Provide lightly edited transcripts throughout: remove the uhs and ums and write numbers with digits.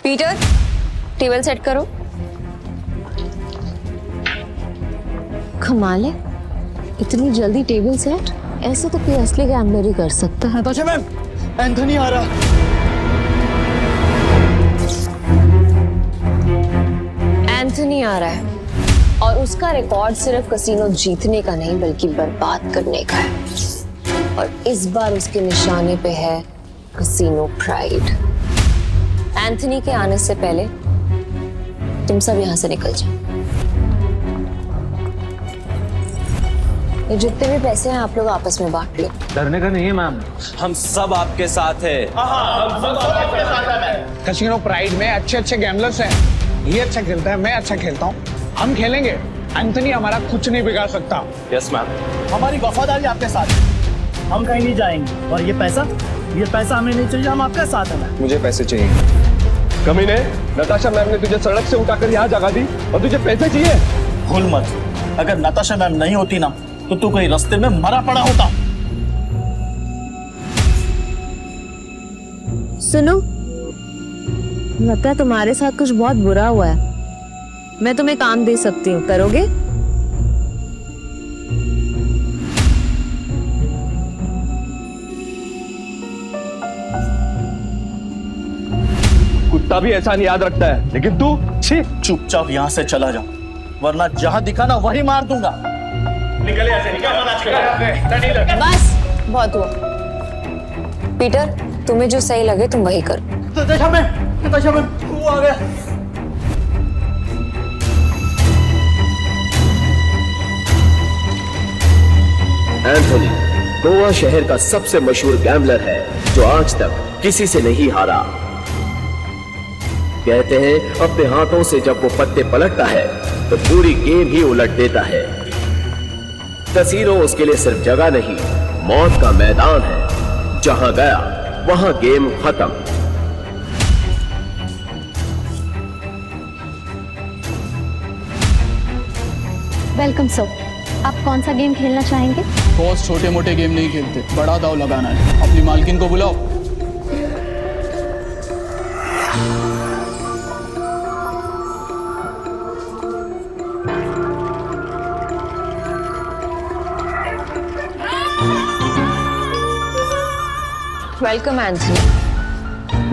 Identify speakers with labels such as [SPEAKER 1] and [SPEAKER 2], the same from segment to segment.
[SPEAKER 1] Peter, table set करो। कमाल है, इतनी जल्दी टेबल सेट? ऐसे तो कोई असली गैम्बलर ही कर सकता है।
[SPEAKER 2] नताशा मैम, एंथनी आ रहा।
[SPEAKER 1] एंथनी आ रहा है और उसका रिकॉर्ड सिर्फ कसीनो जीतने का नहीं बल्कि बर्बाद करने का है। और इस बार उसके निशाने पे है कसीनो प्राइड। एंथनी के आने से पहले तुम सब यहां से निकल जाओ। ये जितने भी पैसे हैं आप लोग आपस में बांट लो।
[SPEAKER 3] डरने का नहीं है मैम,
[SPEAKER 4] हम सब आपके साथ हैं।
[SPEAKER 5] कसिनो प्राइड में अच्छे अच्छे गैम्बलर्स हैं। ये अच्छा खेलता है, मैं अच्छा खेलता हूँ, हम खेलेंगे। एंथनी हमारा कुछ नहीं बिगाड़ सकता।
[SPEAKER 4] Yes ma'am.
[SPEAKER 2] हमारी वफादारी आपके साथ है, हम कहीं नहीं जाएंगे। और ये पैसा हमें नहीं चाहिए, हम आपके साथ हैं।
[SPEAKER 6] मुझे पैसे चाहिए। कमीने, नताशा मैम ने तुझे सड़क से उठाकर यहाँ जगा दी और तुझे पैसे चाहिए?
[SPEAKER 2] भूल मत, अगर नताशा मैम नहीं होती ना तो तू कहीं रास्ते में मरा पड़ा होता।
[SPEAKER 1] सुनो, लगता है तुम्हारे साथ कुछ बहुत बुरा हुआ है। मैं तुम्हें काम दे सकती हूँ, करोगे?
[SPEAKER 6] कुत्ता भी ऐसा नहीं याद रखता है, लेकिन तू छी।
[SPEAKER 2] चुपचाप यहाँ से चला जा, वरना जहाँ दिखा ना वही मार दूंगा। निकल ऐसे, निकल।
[SPEAKER 1] बस बहुत हुआ। पीटर, तुम्हें जो सही लगे तुम वही करो।
[SPEAKER 2] नताशा मैम, वो आ गया।
[SPEAKER 7] एंथनी गोवा शहर का सबसे मशहूर गैम्बलर है जो आज तक किसी से नहीं हारा। कहते हैं अपने हाथों से जब वो पत्ते पलटता है तो पूरी गेम ही उलट देता है। कसीनो उसके लिए सिर्फ जगह नहीं, मौत का मैदान है। जहां गया वहां गेम खत्म।
[SPEAKER 8] वेलकम सर, आप कौन सा गेम खेलना चाहेंगे?
[SPEAKER 9] बॉस छोटे मोटे गेम नहीं खेलते, बड़ा दाव लगाना है। अपनी मालकिन को बुलाओ।
[SPEAKER 1] वेलकम एंथनी,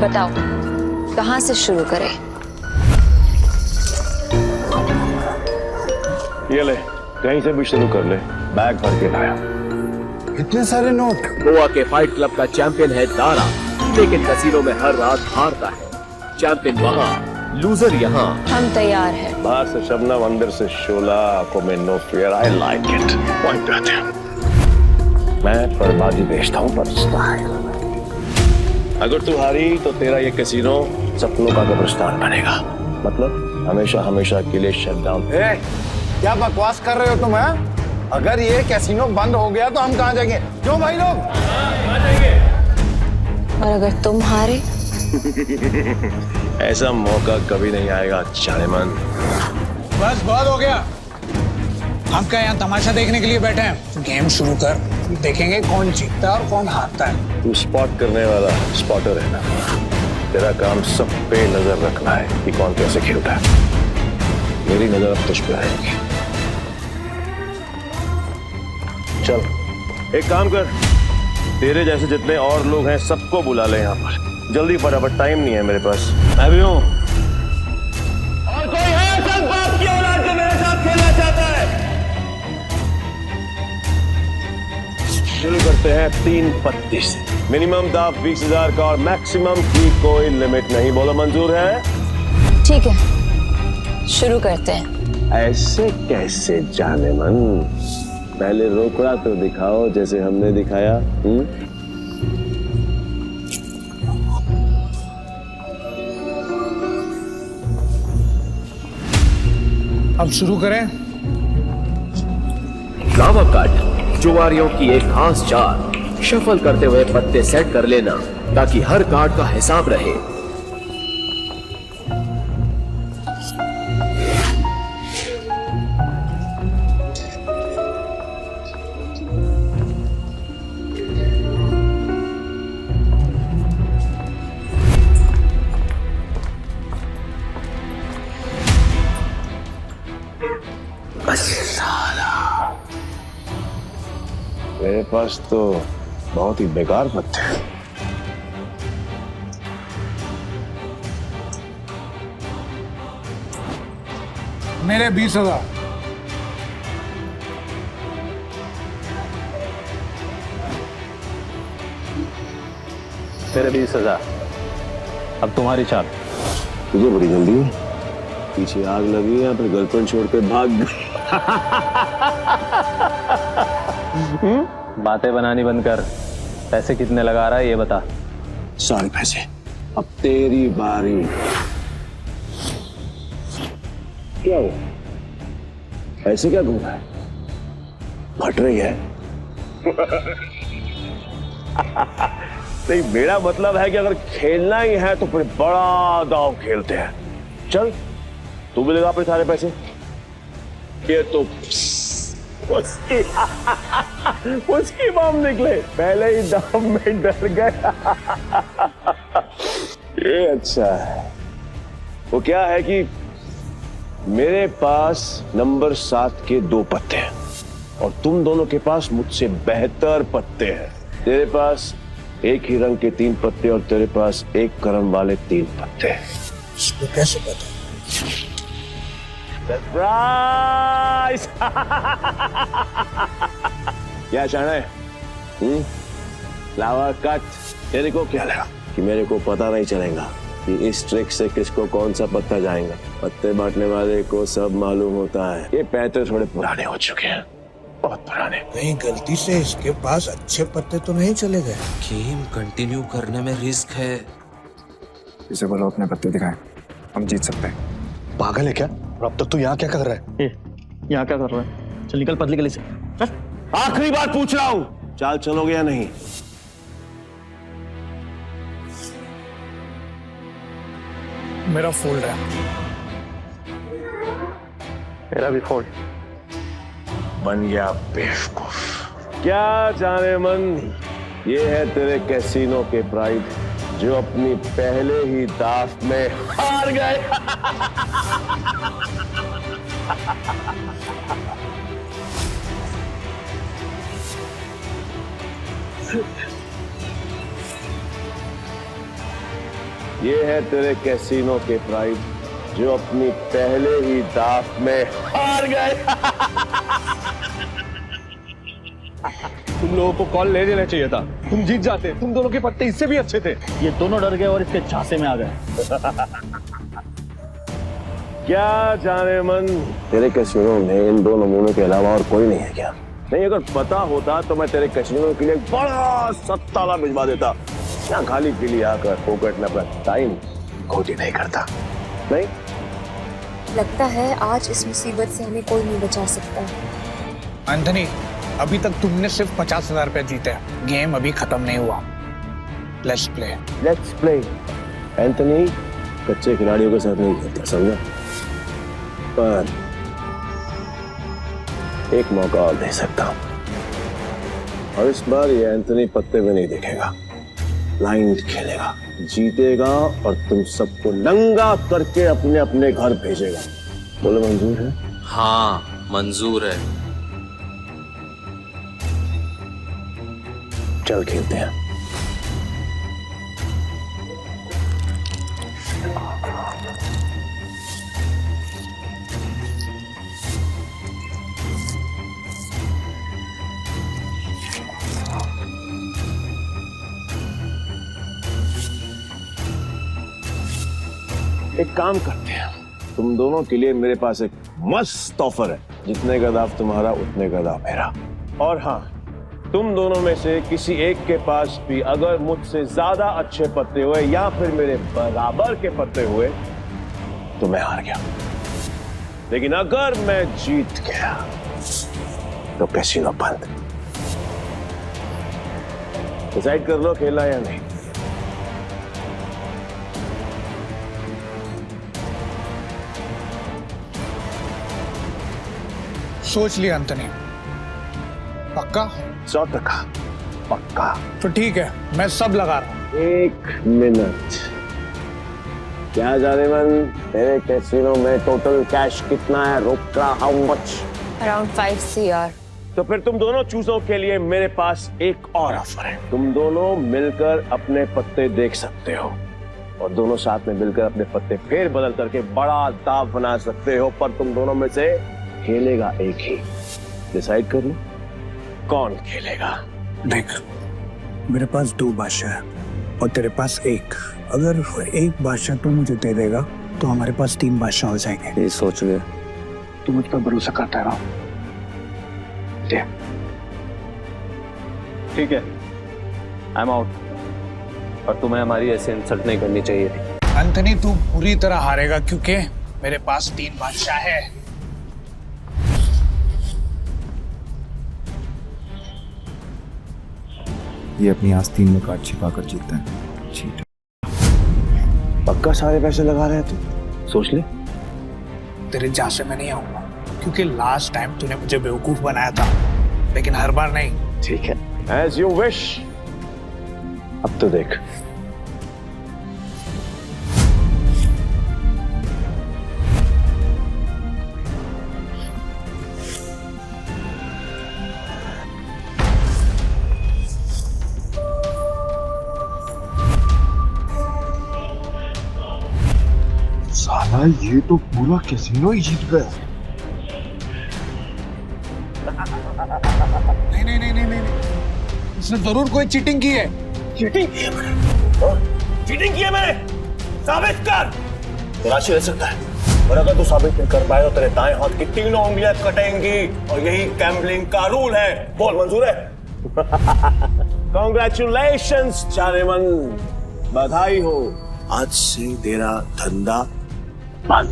[SPEAKER 1] बताओ कहां से शुरू करें?
[SPEAKER 6] ये ले, कहीं से भी शुरू कर ले। बैग भर के लाया।
[SPEAKER 5] इतने सारे नोट।
[SPEAKER 7] गोवा के फाइट क्लब का चैंपियन है दारा, लेकिन कसीनो में हर रात हारता है। चैंपियन वहां, लूजर यहाँ।
[SPEAKER 1] हम तैयार हैं।
[SPEAKER 6] बाहर से शबनम, अंदर से शोला, आंखों में no fear. I like it. Point आते हैं। मैं बर्बादी बेचता हूँ पर स्टाइल। अगर तू हारी तो तेरा ये कैसीनो सपनों का कब्रिस्तान बनेगा। मतलब हमेशा हमेशा के लिए शट डाउन।
[SPEAKER 5] क्या बकवास कर रहे हो तुम? अगर ये कैसीनो बंद हो गया तो हम कहाँ जाएंगे? क्यों भाई लोग?
[SPEAKER 1] और अगर तुम हारे?
[SPEAKER 6] ऐसा मौका कभी नहीं आएगा चालेमन।
[SPEAKER 5] बस बहुत हो गया। हम क्या यहाँ तमाशा देखने के लिए बैठे हैं? गेम शुरू कर, देखेंगे कौन जीतता है और कौन हारता है।
[SPEAKER 6] तू स्पॉट करने वाला स्पॉटर है ना? तेरा काम सब पे नजर रखना है कि कौन कैसे खेलता है। मेरी नजर अब तुझ पे आएगी। चल एक काम कर, तेरे जैसे जितने और लोग हैं सबको बुला ले यहाँ पर जल्दी, फटाफट। टाइम नहीं है मेरे पास। मैं भी हूँ। और कोई है सब बाप की औलाद जो मेरे साथ खेलना चाहता है? शुरू करते हैं 3 पत्ती से। मिनिमम दाव 20,000 का और मैक्सिमम की कोई लिमिट नहीं। बोलो मंजूर है?
[SPEAKER 1] ठीक है, शुरू करते हैं।
[SPEAKER 6] ऐसे कैसे जाने मन? पहले रोकड़ा तो दिखाओ जैसे हमने दिखाया।
[SPEAKER 5] अब शुरू करें।
[SPEAKER 7] फ्लावर कट, जुआरियों की एक खास चाल। शफल करते हुए पत्ते सेट कर लेना ताकि हर कार्ड का हिसाब रहे।
[SPEAKER 6] मेरे पास तो बहुत ही बेकार पत्ते हैं।
[SPEAKER 5] मेरे 20,000।
[SPEAKER 2] तेरे 20,000। अब तुम्हारी चाल।
[SPEAKER 6] तुझे बड़ी जल्दी है, पीछे आग लगी या फिर गर्लफ्रेंड छोड़ के भाग गई?
[SPEAKER 2] बातें बनानी बंद कर। पैसे कितने लगा रहा है ये बता।
[SPEAKER 6] सारे पैसे। अब तेरी बारी। क्या हुआ? ऐसे क्या घूम रहा है? फट रही है? नहीं, मेरा मतलब है कि अगर खेलना ही है तो फिर बड़ा दांव खेलते हैं। चल, तू भी लगा अपने सारे पैसे। ये तो उसकी बम निकले, पहले ही दाम में डर गया। ये अच्छा है। वो क्या है कि मेरे पास नंबर 7 के 2 पत्ते हैं और तुम दोनों के पास मुझसे बेहतर पत्ते हैं। तेरे पास एक ही रंग के 3 पत्ते और तेरे पास एक क्रम वाले 3 पत्ते।
[SPEAKER 5] इसको कैसे पता?
[SPEAKER 6] सरप्राइज! क्या चाहना है? Flower cut. तेरे को क्या लगा कि मेरे को पता नहीं चलेगा कि इस ट्रिक से किसको कौन सा पत्ता जाएगा? पत्ते बांटने वाले को सब मालूम होता है। ये पैसे थोड़े पुराने हो चुके हैं, बहुत पुराने।
[SPEAKER 5] कहीं गलती से इसके पास अच्छे पत्ते तो नहीं चले गए?
[SPEAKER 4] गेम कंटिन्यू करने में रिस्क है।
[SPEAKER 3] इसे बोलो अपने पत्ते दिखाएं, हम जीत सकते हैं।
[SPEAKER 2] पागल है क्या? और अब तक तू यहाँ क्या कर रहा है? यहाँ क्या कर रहा है? चल निकल पतली गली से।
[SPEAKER 6] आखिरी बार पूछ रहा हूं, चाल चलोगे या नहीं?
[SPEAKER 5] मेरा फोल्ड है।
[SPEAKER 2] मेरा भी फोल्ड।
[SPEAKER 6] बन गया बेवकूफ। क्या जाने मन, ये है तेरे कैसीनो के प्राइड जो अपनी पहले ही दाव में हार गए। ये है तेरे कैसीनो के प्राइड जो अपनी पहले ही दाव में हार गए।
[SPEAKER 2] तुम लोगों को कॉल ले लेना चाहिए था, तुम जीत जाते। तुम दोनों के पत्ते इससे भी अच्छे थे। ये दोनों डर गए और इसके झांसे में आ गए।
[SPEAKER 6] क्या जाने मन, तेरे कैसीनो में इन 2 नमूनों के अलावा और कोई नहीं है क्या? नहीं, अगर पता होता तो मैं तेरे कैसीनो के लिए एक बड़ा सत्ताला भिजवा देता। यहाँ खाली पीली आकर फोकट में अपना टाइम खोटी नहीं करता। नहीं
[SPEAKER 10] लगता है आज इस मुसीबत से हमें कोई नहीं बचा सकता।
[SPEAKER 5] एंथनी, अभी तक तुमने सिर्फ 50,000 रुपए जीते हैं। गेम अभी खत्म नहीं हुआ। Let's play.
[SPEAKER 6] Let's play. Anthony कच्चे खिलाड़ियों के साथ नहीं खेलता, समझा? पर एक मौका और दे सकता हूं, और इस बार ये एंथनी पत्ते में नहीं दिखेगा, ब्लाइंड खेलेगा, जीतेगा और तुम सबको नंगा करके अपने अपने घर भेजेगा। बोलो मंजूर है?
[SPEAKER 4] हाँ मंजूर है।
[SPEAKER 6] चल खेलते हैं। एक काम करते हैं, तुम दोनों के लिए मेरे पास एक मस्त ऑफर है। जितने का दाव तुम्हारा उतने का दाव मेरा। और हाँ, तुम दोनों में से किसी एक के पास भी अगर मुझसे ज्यादा अच्छे पत्ते हुए या फिर मेरे बराबर के पत्ते हुए तो मैं हार गया। लेकिन अगर मैं जीत गया तो कैसीनो बंद। डिसाइड कर लो खेलना या नहीं।
[SPEAKER 5] सोच लिया एंथनी? पक्का?
[SPEAKER 6] 100% पक्का।
[SPEAKER 5] तो ठीक है, मैं सब लगा रहा हूं।
[SPEAKER 6] 1 मिनट। क्या जाने मन, तेरे कैसीनो में टोटल कैश कितना है? रोका हाउ मच?
[SPEAKER 1] Around 5 CR।
[SPEAKER 6] तो फिर तुम दोनों चूजों के लिए मेरे पास एक और ऑफर है। तुम दोनों मिलकर अपने पत्ते देख सकते हो और दोनों साथ में मिलकर अपने पत्ते फेर बदल करके बड़ा दाव बना सकते हो, पर तुम दोनों में से खेलेगा एक ही। डिसाइड कर लो कौन खेलेगा।
[SPEAKER 5] देख, मेरे पास 2 बादशाह है और तेरे पास 1। अगर एक बादशाह तू मुझे दे देगा तो हमारे पास 3 बादशाह हो जाएंगे।
[SPEAKER 3] ये सोच ले।
[SPEAKER 5] तू मुझ पर भरोसा करता रहा।
[SPEAKER 2] ठीक है, आई एम आउट। और तुम्हें हमारी ऐसे इंसल्ट नहीं करनी चाहिए थी।
[SPEAKER 5] एंथनी, तू पूरी तरह हारेगा क्योंकि मेरे पास 3 बादशाह है।
[SPEAKER 3] ये अपनी आस्तीन में कार्ड छिपा कर जीतता है। चीट।
[SPEAKER 6] पक्का सारे पैसे लगा रहे हैं तू? सोच ले।
[SPEAKER 5] तेरे जहां से मैं नहीं आऊंगा क्योंकि लास्ट टाइम तूने मुझे बेवकूफ बनाया था, लेकिन हर बार नहीं।
[SPEAKER 6] ठीक है, एज यू विश। अब तो देख।
[SPEAKER 2] साला ये तो पूरा कैसीनो ही जीत गया।
[SPEAKER 5] नहीं, इसने जरूर कोई चीटिंग की है।
[SPEAKER 6] चीटिंग की है मैंने? चीटिंग की है मैंने? साबित कर। राशि रह सकता है, और अगर तू साबित नहीं कर पाए तो तेरे दाएं हाथ की 3 उंगलियां कटेंगी, और यही गैम्बलिंग का रूल है। बोल, मंजूर है? कांग्रेचुलेशंस जानेमन, बधाई हो। आज से तेरा धंधा बंद।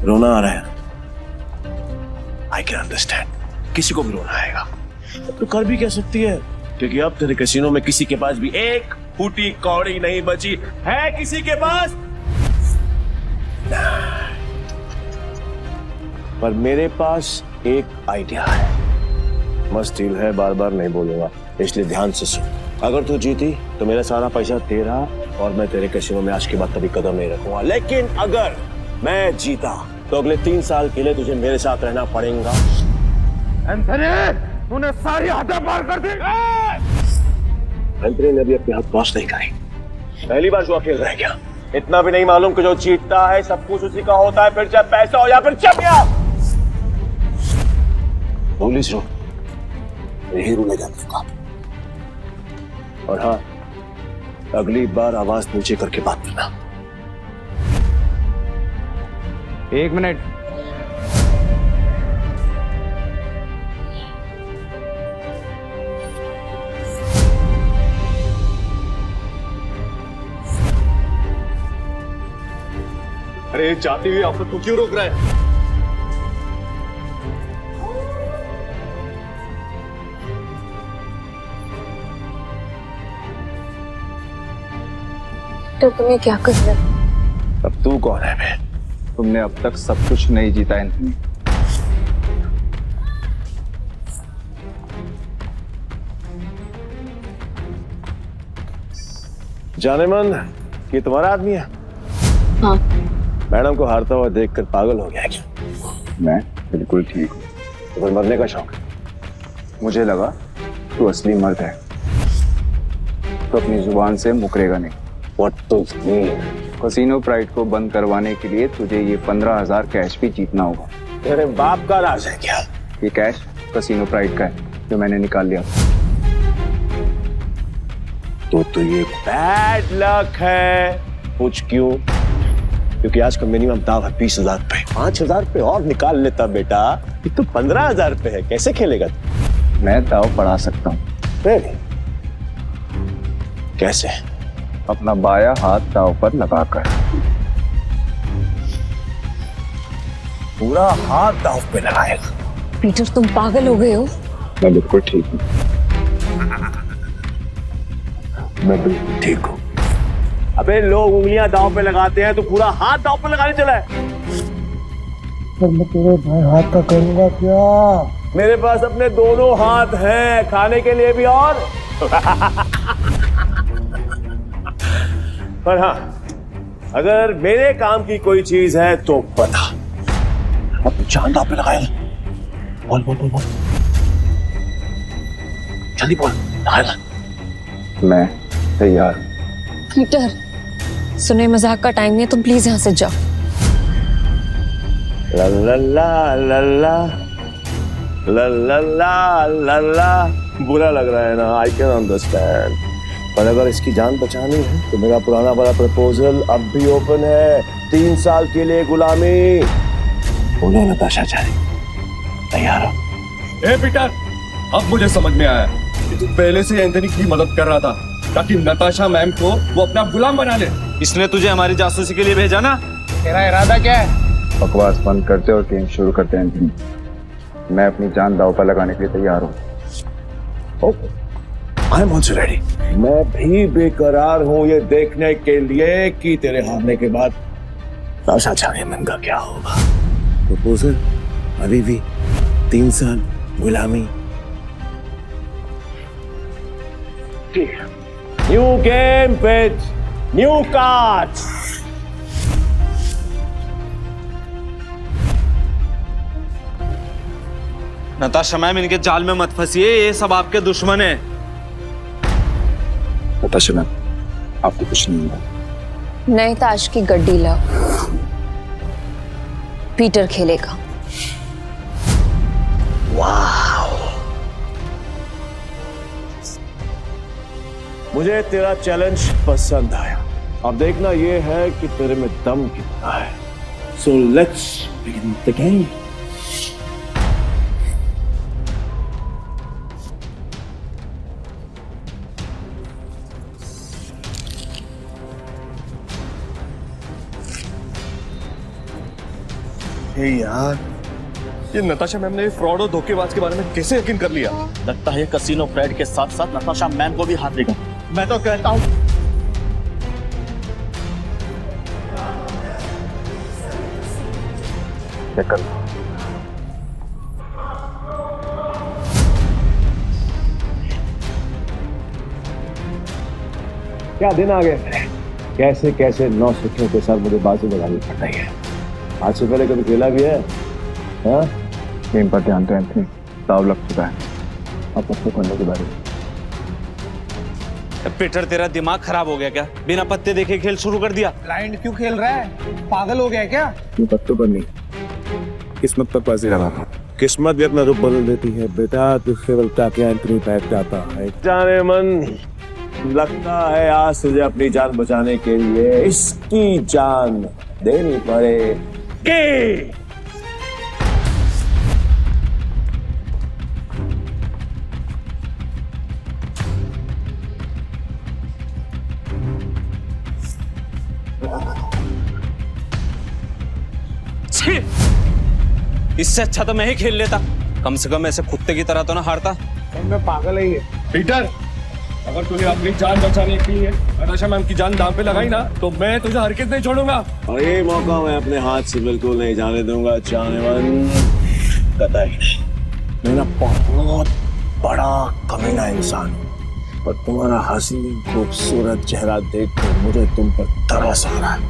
[SPEAKER 6] रोना आ रहा है, आई कैन अंडरस्टैंड। किसी को भी रोना आएगा, तो कर भी कह सकती है, क्योंकि अब तेरे कैसीनो में किसी के पास भी एक फूटी कौड़ी नहीं बची है। किसी के पास? पर मेरे पास एक आइडिया है। मस्त डील है, बार बार नहीं बोलूंगा, इसलिए ध्यान से सुन। अगर तू जीती तो मेरा सारा पैसा तेरा, और मैं तेरे कैसीनो में आज के बाद कभी कदम नहीं रखूंगा। लेकिन अगर मैं जीता तो अगले 3 साल के लिए तुझे मेरे साथ रहना पड़ेगा। एंथनी, तूने सारी हदें पार कर दी। एंथनी ने अभी अपने हाथ वॉश नहीं करी। पहली बार जुआ खेल रहा है क्या? इतना भी नहीं मालूम कि जो जीतता है सब कुछ उसी का होता है, फिर चाहे पैसा हो या फिर चमिया। पुलिस रो यही रूल है का। और हाँ, अगली बार आवाज नीचे करके बात करना।
[SPEAKER 3] 1 मिनट।
[SPEAKER 2] अरे जाती हुई आफत को क्यों रोक रहा है?
[SPEAKER 10] तो तुम्हें क्या करना?
[SPEAKER 6] अब तू कौन है बे?
[SPEAKER 3] तुमने अब तक सब कुछ नहीं जीता एंथनी।
[SPEAKER 6] जानेमन, ये तुम्हारा आदमी है?
[SPEAKER 10] हाँ।
[SPEAKER 6] मैडम को हारता हुआ देखकर पागल हो गया क्या?
[SPEAKER 3] मैं बिल्कुल ठीक हूँ।
[SPEAKER 6] तो फिर मरने का शौक है?
[SPEAKER 3] मुझे लगा तू असली मर्द है तो अपनी जुबान से मुकरेगा नहीं।
[SPEAKER 6] What to mean?
[SPEAKER 3] Casino pride को बंद करवाने के लिए तुझे ये 15,000 कैश भी जीतना होगा।
[SPEAKER 6] तेरे बाप का राज है क्या?
[SPEAKER 3] ये कैश कैसीनो प्राइड का है जो मैंने निकाल लिया।
[SPEAKER 6] तो ये बैड लक है। पूछ क्यों? क्योंकि आज का मिनिमम दाव है 20,000 पे। 5,000 पे और निकाल लेता बेटा। ये तो 15,000 पे है, कैसे खेलेगा तू?
[SPEAKER 3] मैं दाव बढ़ा सकता हूँ।
[SPEAKER 6] कैसे?
[SPEAKER 3] अपना बाया हाथ दाव पर लगाकर।
[SPEAKER 6] पूरा हाथ दाव पे लगाएगा?
[SPEAKER 1] पीटर, तुम पागल हो गए हो?
[SPEAKER 3] मैं बिल्कुल ठीक हूँ।
[SPEAKER 6] मैं बिल्कुल ठीक हूँ। अबे लोग उंगलियां दाव पे लगाते हैं, तो पूरा हाथ दाव पे लगाने चला है।
[SPEAKER 5] पर मैं तेरे भाई हाथ का करूंगा क्या?
[SPEAKER 6] मेरे पास अपने दोनों हाथ हैं, खाने के लिए भी और पर हाँ, अगर मेरे काम की कोई चीज है तो बता। अब जान दांव पे लगाया। बोल बोल बोल बोल, जल्दी बोल, लगाया।
[SPEAKER 3] मैं तैयार हूं।
[SPEAKER 1] पीटर, सुने मजाक का टाइम नहीं है, तुम प्लीज यहाँ से जाओ।
[SPEAKER 6] ला ला ला ला ला ला ला ला ला ला। बुरा लग रहा है ना, आई कैन अंडरस्टैंड, पर अगर इसकी जान बचानी है तो मेरा पुराना वाला प्रपोजल अब भी ओपन है। 3 साल के लिए गुलामी। बोलो नताशा चाहे, तैयार हो?
[SPEAKER 2] ए पीटर, अब मुझे समझ में आया कि तू पहले से एंथनी की मदद कर रहा था ताकि नताशा मैम को वो अपना गुलाम बना ले।
[SPEAKER 4] इसने तुझे हमारी जासूसी के लिए भेजा ना?
[SPEAKER 5] तेरा इरादा क्या है?
[SPEAKER 3] बकवास बंद करते और गेम शुरू करते हैं एंथनी। मैं अपनी जान दांव पर लगाने के लिए तैयार हूँ।
[SPEAKER 6] I am also ready. मैं भी बेकरार हूँ ये देखने के लिए कि तेरे हारने के बाद नताशा चाहे मैम का क्या होगा। प्रपोजल अभी भी 3 साल गुलामी। New game with new cards.
[SPEAKER 4] Natasha ma'am, इनके जाल में मत फंसिए, ये सब आपके दुश्मन है।
[SPEAKER 3] नताशा मैम, आपको कुछ नहीं हुआ।
[SPEAKER 1] नए ताश की गड्डी लाओ, पीटर खेलेगा।
[SPEAKER 6] मुझे तेरा चैलेंज पसंद आया। अब देखना ये है कि तेरे में दम कितना है। So let's begin the game.
[SPEAKER 2] यार, ये नताशा मैम ने फ्रॉड और धोखेबाज के बारे में कैसे यकीन कर लिया?
[SPEAKER 11] लगता है कसिनो फ्रेड के साथ साथ नताशा मैम को भी हाथ देगा। मैं तो कहता हूँ
[SPEAKER 6] क्या दिन आ गए। कैसे कैसे 9 सिक्कों के साथ मुझे बाजी लगानी पड़ रही है। आज से पहले कभी खेला भी है? हाँ?
[SPEAKER 3] गेम पर ध्यान दो एंथनी, दाव लग चुका है। अब पत्ते करने के बारे में।
[SPEAKER 4] पीटर, तेरा दिमाग खराब हो गया क्या? बिना पत्ते देखे खेल शुरू कर दिया।
[SPEAKER 5] ब्लाइंड क्यों खेल रहा है? पागल हो गया क्या?
[SPEAKER 3] ये पत्तों पर नहीं, किस्मत पर बाजी लगा।
[SPEAKER 6] किस्मत भी अपना रूप बदल देती है बेटा। तुझसे बलता क्या एंथनी बैठ जाता है। जाने मन, लगता है आज तुझे अपनी जान बचाने के लिए इसकी जान देनी पड़ेगी।
[SPEAKER 4] इससे अच्छा तो मैं ही खेल लेता। कम से कम ऐसे कुत्ते की तरह तो ना हारता।
[SPEAKER 5] मैं पागल है ये।
[SPEAKER 2] पीटर, अगर तूने अपनी जान बचाने के लिए नताशा मैम की जान दांव पे लगाई ना, तो मैं तुझे हरगिज़ नहीं छोड़ूंगा।
[SPEAKER 6] और ये मौका मैं अपने हाथ से बिल्कुल नहीं जाने दूंगा। जाने मन, कतई नहीं। मैं ना बहुत बड़ा कमीना इंसान हूँ, पर तुम्हारा हसीन खूबसूरत चेहरा देखकर मुझे तुम पर तरस आ रहा है।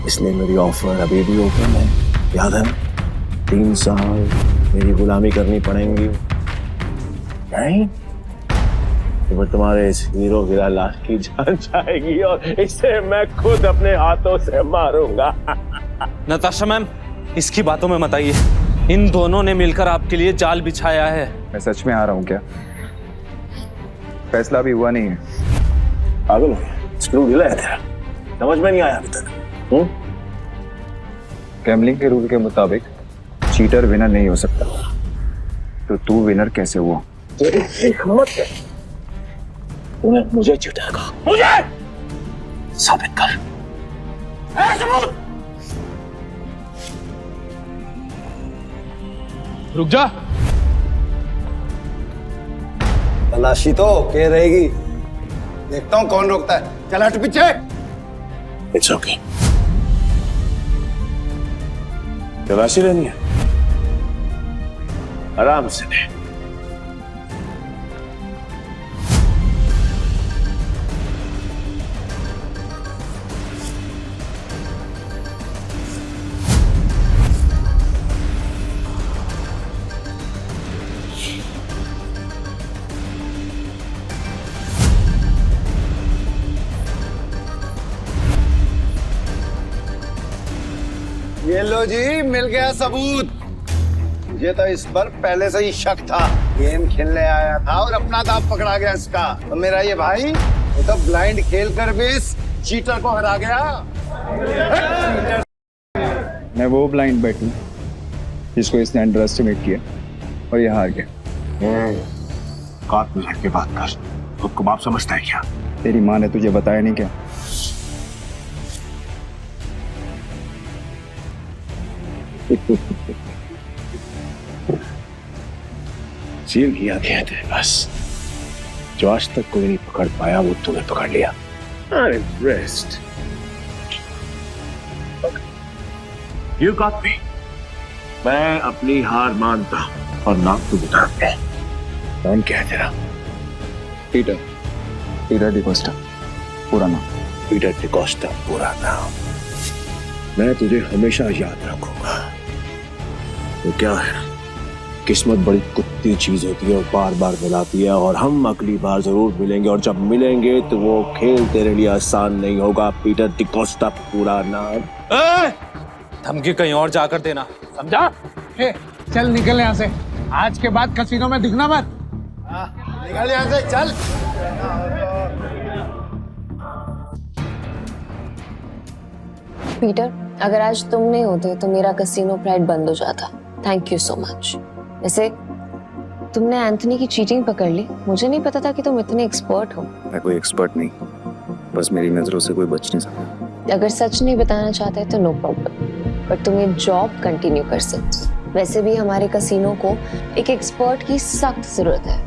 [SPEAKER 6] इसलिए मेरी ऑफर अभी भी ओपन है। याद है, 3 साल मेरी गुलामी करनी पड़ेंगी। नहीं तो तुम्हारे इस हीरो हीरा लाश की जान जाएगी और इसे मैं खुद अपने हाथों से मारूंगा।
[SPEAKER 4] नताशा मैम, इसकी बातों में मत आइए। इन दोनों ने मिलकर आपके लिए जाल बिछाया है।
[SPEAKER 3] मैं सच में आ रहा हूँ क्या? फैसला भी हुआ नहीं है।
[SPEAKER 6] पागल हो गया? स्क्रू ढीला है तेरा, समझ में नहीं आया अभी तक?
[SPEAKER 3] गैम्बलिंग के रूल के मुताबिक चीटर विनर नहीं हो सकता, तो तू विनर कैसे हुआ?
[SPEAKER 6] तेरी हिम्मत है, तूने मुझे जिताएगा। मुझे साबित कर।
[SPEAKER 2] रुक जा।
[SPEAKER 12] तलाशी तो के रहेगी, देखता हूँ कौन रोकता है। चल हट पीछे।
[SPEAKER 6] It's okay. तलाशी लेनी है, आराम से ले।
[SPEAKER 12] ये लो जी, मिल गया सबूत। मुझे तो इस पर पहले से ही शक था। गेम खेलने आया था और अपना दांव पकड़ा गया इसका। तो मेरा ये भाई वो तो ब्लाइंड खेल कर भी इस चीटर को हरा गया।
[SPEAKER 3] मैं वो ब्लाइंड बैट हूँ जिसको इसने अंडर एस्टिमेट किया और ये हार गया।
[SPEAKER 6] काट में झटके बात कर। खुद को बाप समझता है क्या?
[SPEAKER 3] तेरी माँ ने तुझे बताया नहीं क्या?
[SPEAKER 6] सील किया गया थे बस। जो आज तक कोई नहीं पकड़ पाया वो तूने पकड़ लिया। I'm impressed. You got me. मैं अपनी हार मानता हूं और नाम तू बता दे। नाम क्या है तेरा?
[SPEAKER 3] पीटर डिकोस्टा, पूरा नाम।
[SPEAKER 6] पीटर डिकोस्टा पूरा नाम। मैं तुझे हमेशा याद रखूंगा। तो क्या है, किस्मत बड़ी कुत्ती चीज होती है और बार बार मिलाती है, और हम अगली बार जरूर मिलेंगे, और जब मिलेंगे तो वो खेल तेरे लिए आसान नहीं होगा। पीटर डिकोस्टा पूरा नाम।
[SPEAKER 4] धमकी कहीं और जाकर देना, समझा?
[SPEAKER 5] चल निकल यहाँ से। आज के बाद कसीनो में दिखना मत।
[SPEAKER 12] निकल यहाँ से, चल।
[SPEAKER 1] पीटर, अगर आज तुम नहीं होते तो मेरा कसीनो प्राइड बंद हो जाता। Thank you so much. वैसे तुमने एंथनी की चीटिंग पकड़ ली। मुझे नहीं पता था कि तुम इतने एक्सपर्ट हो।
[SPEAKER 3] मैं कोई एक्सपर्ट नहीं, बस मेरी नजरों से कोई बच नहीं सकता।
[SPEAKER 1] अगर सच नहीं बताना चाहते तो नो प्रॉब्लम, पर तुम ये जॉब कंटिन्यू कर सकते। वैसे भी हमारे कसीनो को एक एक्सपर्ट की सख्त जरूरत है,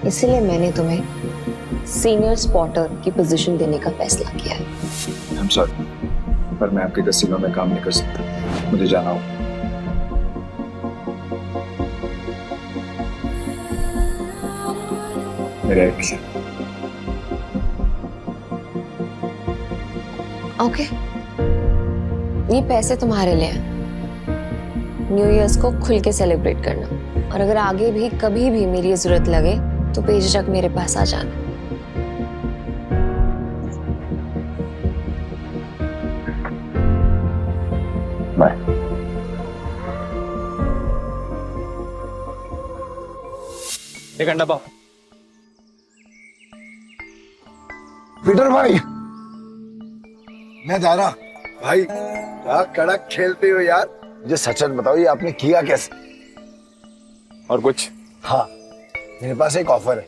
[SPEAKER 1] इसीलिए मैंने तुम्हें सीनियर स्पॉटर की पोजीशन देने का फैसला किया है।
[SPEAKER 3] I'm sorry, पर मैं आपके कसीनो में काम नहीं कर सकता। मुझे जाना होगा। मेरे
[SPEAKER 1] ओके, ये पैसे तुम्हारे लिए हैं। न्यू ईयर्स को खुल के सेलिब्रेट करना, और अगर आगे भी कभी भी मेरी जरूरत लगे तो बेझिझक मेरे पास आ जाना।
[SPEAKER 3] बाय।
[SPEAKER 4] एक घंटा पाओ।
[SPEAKER 12] पीटर भाई, मैं जा रहा। भाई क्या कड़क खेलते हो यार। मुझे सच सच बताओ, ये आपने किया कैसे?
[SPEAKER 3] और कुछ?
[SPEAKER 12] हाँ, मेरे पास एक ऑफर है।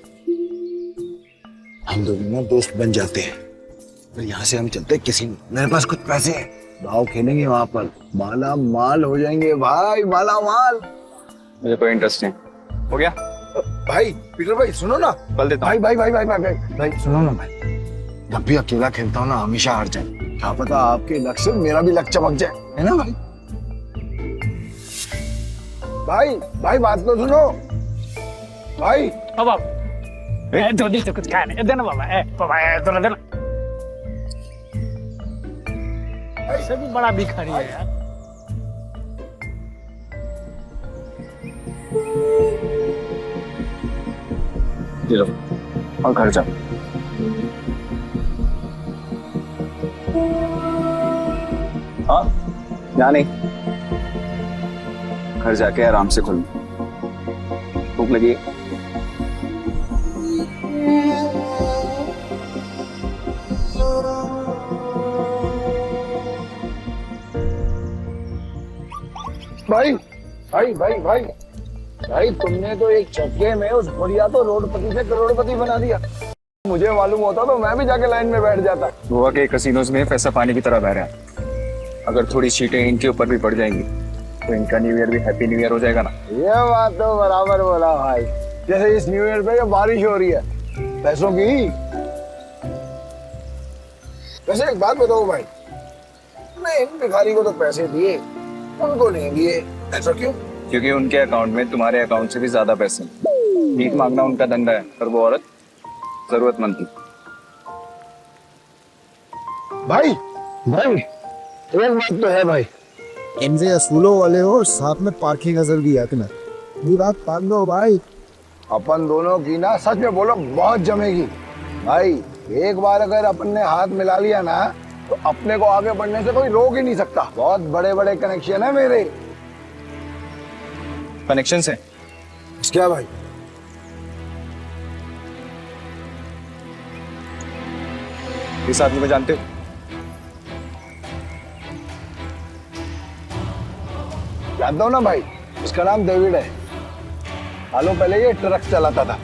[SPEAKER 12] हम दोनों ना दोस्त बन जाते हैं, और यहाँ से हम चलते हैं किसी में। मेरे पास कुछ पैसे हैं, दाव खेलेंगे वहां पर, माला माल हो जाएंगे भाई, माला माल।
[SPEAKER 3] मुझे कोई इंटरेस्ट नहीं। हो गया?
[SPEAKER 12] भाई पीटर भाई सुनो ना।
[SPEAKER 3] बल देता
[SPEAKER 12] भाई भाई भाई भाई भाई भाई भाई सुनो ना भाई। जब भी अकेला खेलता हूँ ना हमेशा हार जाए। क्या पता आपके लक से मेरा भी लक चमक जाए, है ना भाई? भाई भाई बात तो सुनो भाई।
[SPEAKER 5] अब धोनी तो कुछ खाने देना बाबा, देना देना। ऐसे भी बड़ा भिखारी है यार।
[SPEAKER 3] ये लो, और घर जाओ। हाँ, यहाँ नहीं, घर जाके आराम से खुल। भूख लगी है?
[SPEAKER 12] भाई भाई भाई भाई भाई तुमने तो एक झटके में उस बुढ़िया तो रोडपति से करोड़पति बना दिया। मुझे मालूम होता तो मैं भी जाके लाइन में बैठ जाता।
[SPEAKER 3] गोवा के कसिनोज में पैसा पानी की तरह बह रहा है। अगर थोड़ी सीटें इनके ऊपर भी पड़ जाएंगी तो इनका न्यू ईयर भी हैप्पी न्यू ईयर हो जाएगा ना।
[SPEAKER 12] ये बात तो बराबर बोला भाई। जैसे इस न्यू ईयर पे बारिश हो रही है पैसों की। वैसे एक बात बताओ भाई, मैं इन भिखारी को तो पैसे दिए, उनको नहीं दिए, ऐसा क्यों?
[SPEAKER 3] क्योंकि उनके अकाउंट में तुम्हारे अकाउंट से भी ज्यादा पैसे हैं। भीख मांगना उनका धंधा है, पर वो औरत जरूरतमंद थी।
[SPEAKER 12] भाई भाई एक बात तो है भाई, इनसे असूलों वाले हो, साथ में पार्किंग नजर भी है तुम्हें। ये बात मान लो भाई, अपन दोनों की ना सच में बोलो बहुत जमेगी भाई। एक बार अगर अपन ने हाथ मिला लिया ना तो अपने को आगे बढ़ने से कोई रोक ही नहीं सकता। बहुत बड़े बड़े कनेक्शन है मेरे।
[SPEAKER 3] कनेक्शन से
[SPEAKER 12] क्या भाई?
[SPEAKER 3] इस आदमी को जानते हो?
[SPEAKER 12] जानता हूँ ना भाई, उसका नाम डेविड है। सालों पहले ये ट्रक चलाता था।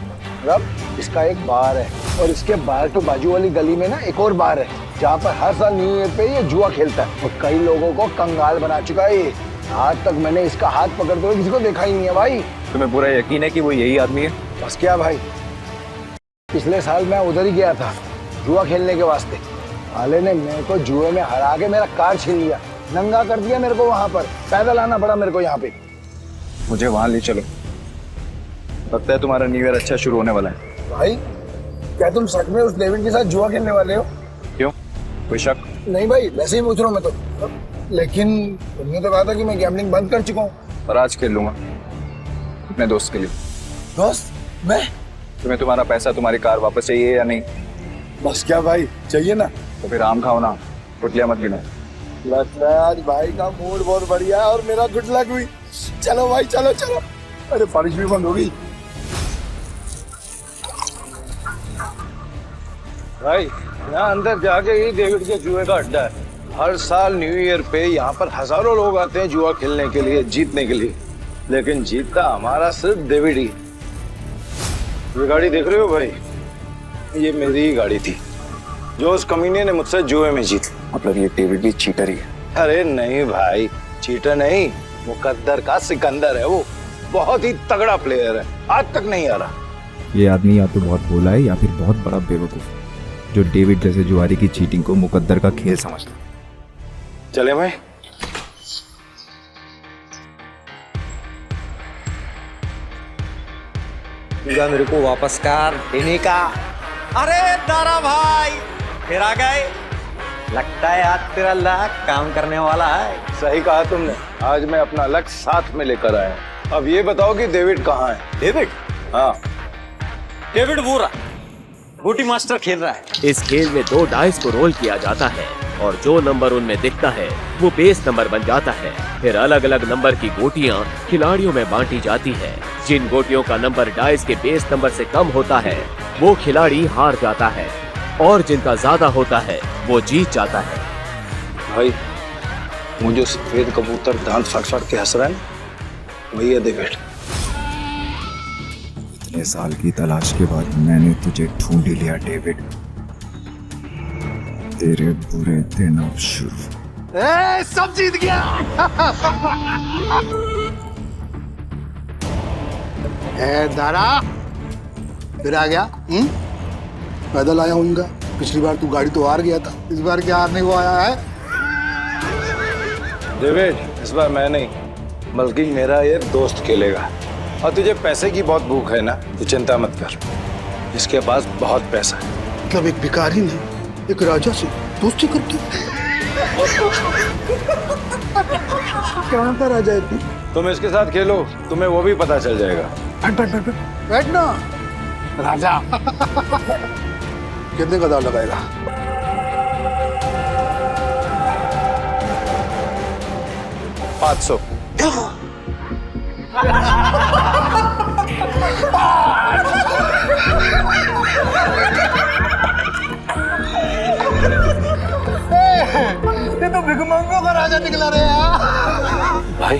[SPEAKER 12] अब इसका एक बार है और इसके बाहर तो बाजू वाली गली में ना एक और बार है जहाँ पर हर साल न्यू ईयर पे ये जुआ खेलता है और कई लोगों को कंगाल बना चुका है ये। आज तक मैंने इसका हाथ पकड़ते हुए किसी को देखा ही नहीं है भाई।
[SPEAKER 3] तुम्हें पूरा यकीन है कि वो यही आदमी है?
[SPEAKER 12] बस क्या भाई, पिछले साल मैं उधर ही गया था जुआ खेलने के वास्ते। साले ने मेरे को जुए में हरा के मेरा कार छीन लिया, नंगा कर दिया मेरे को। वहां पर पैदल आना पड़ा मेरे को यहाँ पे।
[SPEAKER 3] मुझे वहां ले चलो, लगता है तुम्हारा न्यू ईयर अच्छा शुरू होने वाला है।
[SPEAKER 12] भाई क्या तुम सच में उस डेविड के साथ जुआ खेलने वाले हो?
[SPEAKER 3] क्यों, कोई शक?
[SPEAKER 12] नहीं भाई, वैसे ही पूछ रहा हूँ मैं तो। लेकिन तुमने तो कहा था कि मैं गैम्बलिंग बंद कर चुका हूँ।
[SPEAKER 3] पर आज खेल लूंगा अपने दोस्त के लिए।
[SPEAKER 12] दोस्त? मैं?
[SPEAKER 3] तुम्हें तुम्हारा पैसा, तुम्हारी कार वापस चाहिए या नहीं?
[SPEAKER 12] बस क्या भाई, चाहिए ना।
[SPEAKER 3] तो फिर आम खाओ ना, गुटलियां मत गिनो।
[SPEAKER 12] लगता है आज भाई का मूड बहुत बढ़िया है और मेरा गुड लक हुई। चलो भाई, चलो चलो। अरे बारिश भी बंद हो गई।
[SPEAKER 6] भाई यहाँ अंदर जाके ही डेविड के जुए का अड्डा है। हर साल न्यू ईयर पे यहाँ पर हजारों लोग आते हैं जुआ खेलने के लिए, जीतने के लिए। लेकिन जीतता हमारा सिर्फ डेविड ही। ये गाड़ी देख रहे हो भाई, ये मेरी ही गाड़ी थी जो उस कमीने ने मुझसे जुए में जीती।
[SPEAKER 3] मतलब ये डेविड भी चीटर ही है?
[SPEAKER 6] अरे नहीं भाई, चीटर नहीं, मुकद्दर का सिकंदर है वो। बहुत ही तगड़ा प्लेयर है, आज तक नहीं आ रहा।
[SPEAKER 13] ये आदमी या तो बहुत भोला है या फिर बहुत बड़ा बेवकूफ जो डेविड जैसे जुआरी की चीटिंग को मुकद्दर का खेल समझता है।
[SPEAKER 6] चले भाई।
[SPEAKER 11] मेरे को वापस कर देने का। अरे दारा भाई फिर आ गए। लगता है आज तेरा लक काम करने वाला है।
[SPEAKER 6] सही कहा तुमने, आज मैं अपना लक्ष्य साथ में लेकर आया। अब ये बताओ कि डेविड कहाँ है?
[SPEAKER 11] डेविड?
[SPEAKER 6] हाँ,
[SPEAKER 11] डेविड वो रहा, बूटी मास्टर खेल रहा है।
[SPEAKER 7] इस खेल में 2 डाइस को रोल किया जाता है और जो नंबर उनमें दिखता है वो बेस नंबर बन जाता है। फिर अलग अलग नंबर की गोटियां खिलाड़ियों में बांटी जाती है। जिन गोटियों का नंबर डाइस के बेस नंबर से कम होता है वो खिलाड़ी हार जाता है और जिनका ज्यादा होता है वो जीत जाता है।
[SPEAKER 6] भाई वो जो सफेद कबूतर दांत फाड़ फाड़ के हंस रहा है वही है डेविड।
[SPEAKER 13] इतने साल की तलाश के बाद मैंने तुझे ढूंढ ही लिया डेविड। तेरे बुरे दिन अब शुरू।
[SPEAKER 12] सब जीत गया। दारा फिर आ गया। पैदल आया हूँगा। पिछली बार तू गाड़ी तो हार गया था, इस बार क्या हारने को आया है?
[SPEAKER 6] डेविड इस बार मैं नहीं बल्कि मेरा ये दोस्त खेलेगा। और तुझे पैसे की बहुत भूख है ना, तो चिंता मत कर, इसके पास बहुत पैसा है।
[SPEAKER 12] मतलब एक भिखारी ने एक राजा से दोस्ती कर दी। कहाँ का राजा है तू?
[SPEAKER 6] तुम इसके साथ खेलो, तुम्हें वो भी पता चल जाएगा।
[SPEAKER 12] बैठ बैठ बैठ बैठ ना राजा। कितने का दाव लगाएगा?
[SPEAKER 6] $500।
[SPEAKER 12] ये तो भिखमंगों का राजा निकला रे यार।
[SPEAKER 6] भाई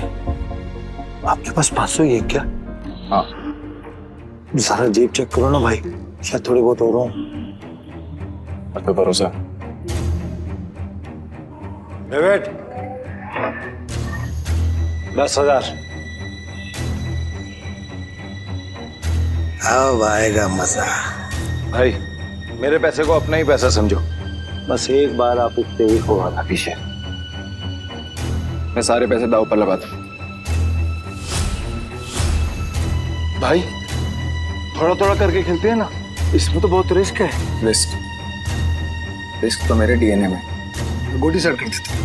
[SPEAKER 6] आपके पास 500 ही है क्या?
[SPEAKER 3] हाँ।
[SPEAKER 6] सारा जेब चेक करो ना भाई, शायद थोड़े बहुत और हो।
[SPEAKER 3] अब तो भरोसा।
[SPEAKER 6] डेविड 10,000।
[SPEAKER 12] अब आएगा मजा।
[SPEAKER 6] भाई मेरे पैसे को अपना ही पैसा समझो, बस एक बार आप इससे ही हो आना पीछे।
[SPEAKER 3] मैं सारे पैसे दाव पर लगाता हूँ।
[SPEAKER 6] भाई थोड़ा थोड़ा करके खेलते हैं ना, इसमें तो बहुत रिस्क है।
[SPEAKER 3] रिस्क तो मेरे डीएनए में।
[SPEAKER 12] गोटी सेट कर देता हूँ।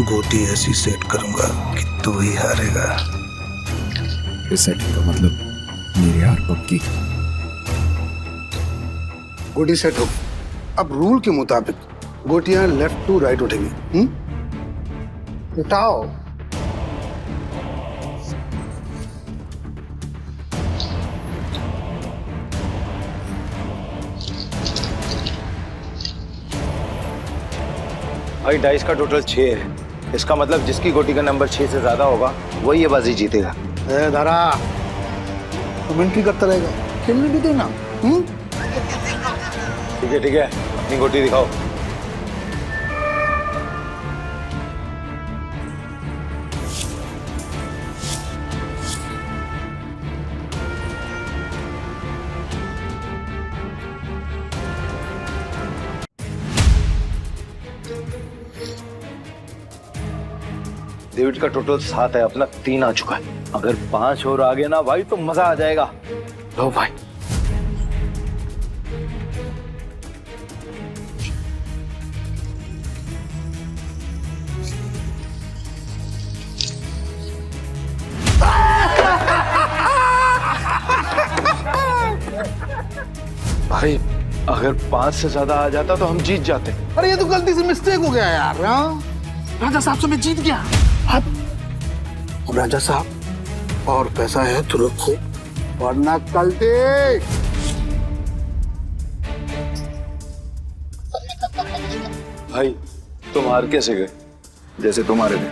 [SPEAKER 12] गोटी ऐसी सेट करूंगा कि तू ही हारेगा।
[SPEAKER 13] इस सेटिंग का मतलब मेरी हार पक्की।
[SPEAKER 12] गोटी सेट हो, अब रूल के मुताबिक गोटियां लेफ्ट टू राइट उठेंगी। उठाओ। भाई डाइस का टोटल 6 है। इसका मतलब जिसकी गोटी का नंबर 6 से ज्यादा होगा वही ये बाजी जीतेगा। धारा कमेंट्री करता रहेगा, खेलने भी देना। ठीक है अपनी गोटी दिखाओ। डेविड का टोटल 7 है, अपना 3 आ चुका है। अगर 5 और आ गए ना भाई तो मजा आ जाएगा। लो भाई। भाई अगर 5 से ज्यादा आ जाता तो हम जीत जाते।
[SPEAKER 5] अरे ये तो गलती से मिस्टेक हो गया यार। राजा साहब से मैं जीत गया। अब राजा साहब और पैसा है तो रखो वरना कल दे।
[SPEAKER 12] भाई तुम हार कैसे गए?
[SPEAKER 3] जैसे तुम्हारे थे।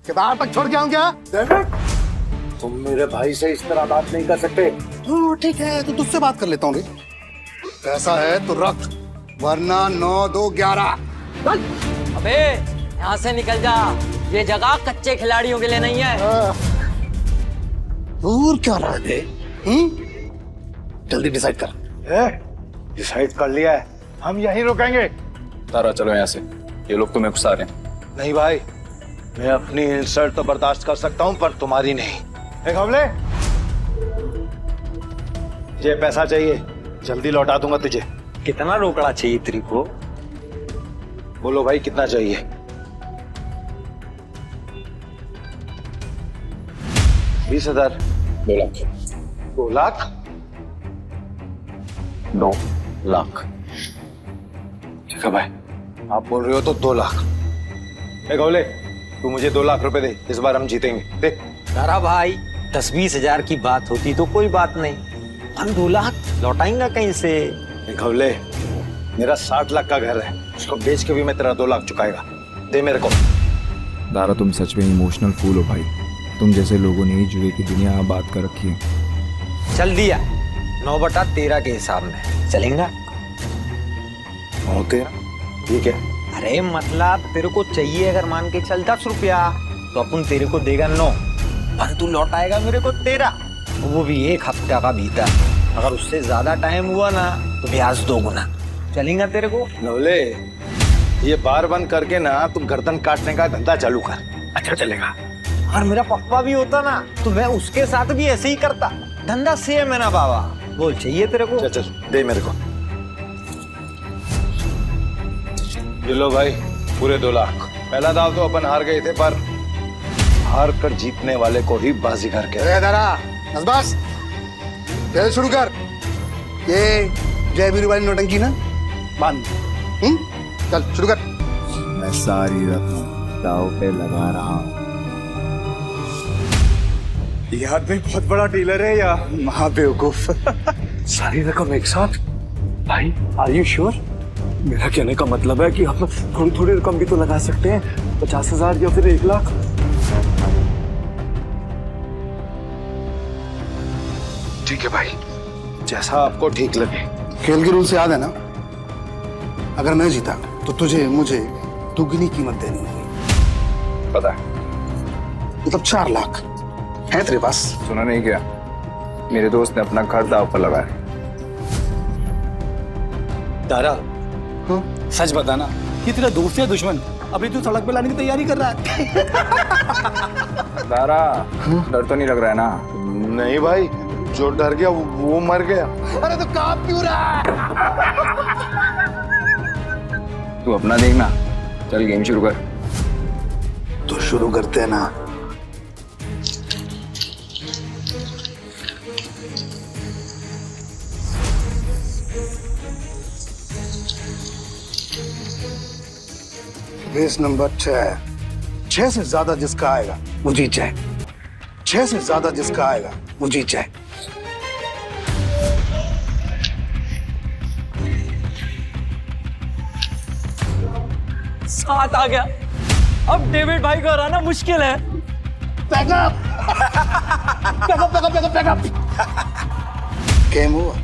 [SPEAKER 5] किताब तक छोड़ के आऊं क्या?
[SPEAKER 12] तुम मेरे भाई से इस तरह बात नहीं कर सकते।
[SPEAKER 5] ठीक है तो तुझसे बात कर लेता हूँ। पैसा है तो रख वरना 9, 2, 11।
[SPEAKER 14] अबे यहाँ से निकल जा, ये जगह कच्चे खिलाड़ियों के लिए नहीं है।
[SPEAKER 5] दूर क्या रहा है? जल्दी डिसाइड कर।
[SPEAKER 12] डिसाइड कर लिया है, हम यहीं रुकेंगे।
[SPEAKER 3] तारा चलो यहाँ से, ये लोग तुम्हें घुसा रहे हैं।
[SPEAKER 12] नहीं भाई, मैं अपनी इंसल्ट तो बर्दाश्त कर सकता हूँ पर तुम्हारी नहीं। एक हमले, ये पैसा चाहिए, जल्दी लौटा दूंगा तुझे।
[SPEAKER 11] कितना रोकड़ा चाहिए तेरे को?
[SPEAKER 12] बोलो भाई कितना चाहिए? 20,000।
[SPEAKER 3] 2 लाख।
[SPEAKER 12] 2 लाख?
[SPEAKER 3] 2 लाख।
[SPEAKER 12] ठीक है भाई, आप बोल रहे हो तो 2 लाख। एक हमले, तू मुझे 2 लाख रुपए दे, इस बार हम जीतेंगे। दे।
[SPEAKER 11] तारा भाई 10-20 हजार की बात होती तो कोई बात नहीं, हम 2 लाख लौटाएंगे कहीं से?
[SPEAKER 12] घवले, मेरा 60 लाख का घर है, उसको बेच के भी मैं तेरा 2 लाख चुकाएगा। दे मेरे को।
[SPEAKER 13] दारा तुम सच में इमोशनल फूल हो भाई। तुम जैसे लोगों ने ही जुए की दुनिया आबाद कर रखी है।
[SPEAKER 11] चल दिया 9/13 के हिसाब में चलेगा।
[SPEAKER 12] 9/13 ठीक है।
[SPEAKER 11] अरे मतलब तेरे को चाहिए अगर मान के चल 10 रुपया तो अपन तेरे को देगा 9, पर तू लौटाएगा मेरे को 13, वो भी 1 हफ्ता का भीतर। अगर उससे ज्यादा टाइम हुआ ना तो ब्याज 2 गुना। चलेगा तेरे को?
[SPEAKER 12] नवले, ये बार बंद करके ना तुम गर्दन काटने का धंधा चालू कर। अच्छा चलेगा।
[SPEAKER 11] और मेरा पप्पा भी होता ना तो मैं उसके साथ भी ऐसे ही करता। धंधा सेम है ना बाबा। बोल चाहिए तेरे को?
[SPEAKER 12] चल दे मेरे को। ये लो भाई, पूरे 2 लाख। पहला दाव तो अपन हार गए थे, पर हार कर जीतने वाले को ही बाजीगर कहते।
[SPEAKER 5] बस खेल शुरू कर। ये जय वीरू वाली नौटंकी ना बंद। चल शुरू कर।
[SPEAKER 13] मैं सारी रकम दाव पे लगा रहा हूँ।
[SPEAKER 12] ये आदमी बहुत बड़ा डीलर है या महाबेवकूफ? सारी रकम एक साथ? भाई आर यू श्योर? मेरा कहने का मतलब है कि आप थोड़ी थोड़ी रकम भी तो लगा सकते हैं। 50,000 या फिर 1 लाख। ठीक है भाई, जैसा आपको ठीक लगे।
[SPEAKER 5] खेल के रूल से याद है ना, अगर मैं जीता तो तुझे मुझे दुगनी कीमत देनी होगी।
[SPEAKER 3] पता है।
[SPEAKER 5] मतलब 4 लाख है तेरे पास?
[SPEAKER 3] सुना नहीं क्या? मेरे दोस्त ने अपना घर दाव पर लगाया।
[SPEAKER 9] तारा, सच बताना, ये तेरा दोस्त या दुश्मन? अभी तू सड़क पे लाने की तैयारी कर रहा है।
[SPEAKER 3] तारा, डर तो नहीं लग रहा है ना?
[SPEAKER 12] नहीं भाई, जो डर गया वो मर गया।
[SPEAKER 5] अरे तो कांप क्यों रहा है?
[SPEAKER 3] तू अपना देखना। चल गेम शुरू कर।
[SPEAKER 5] तो शुरू करते हैं ना। बेस नंबर 6 है। 6 से ज्यादा जिसका आएगा वो जीत जाए। 6 से ज्यादा जिसका आएगा वो जीत जाए।
[SPEAKER 14] सात आ गया। अब डेविड भाई को हराना मुश्किल है।
[SPEAKER 5] Backup backup backup backup backup. Game over.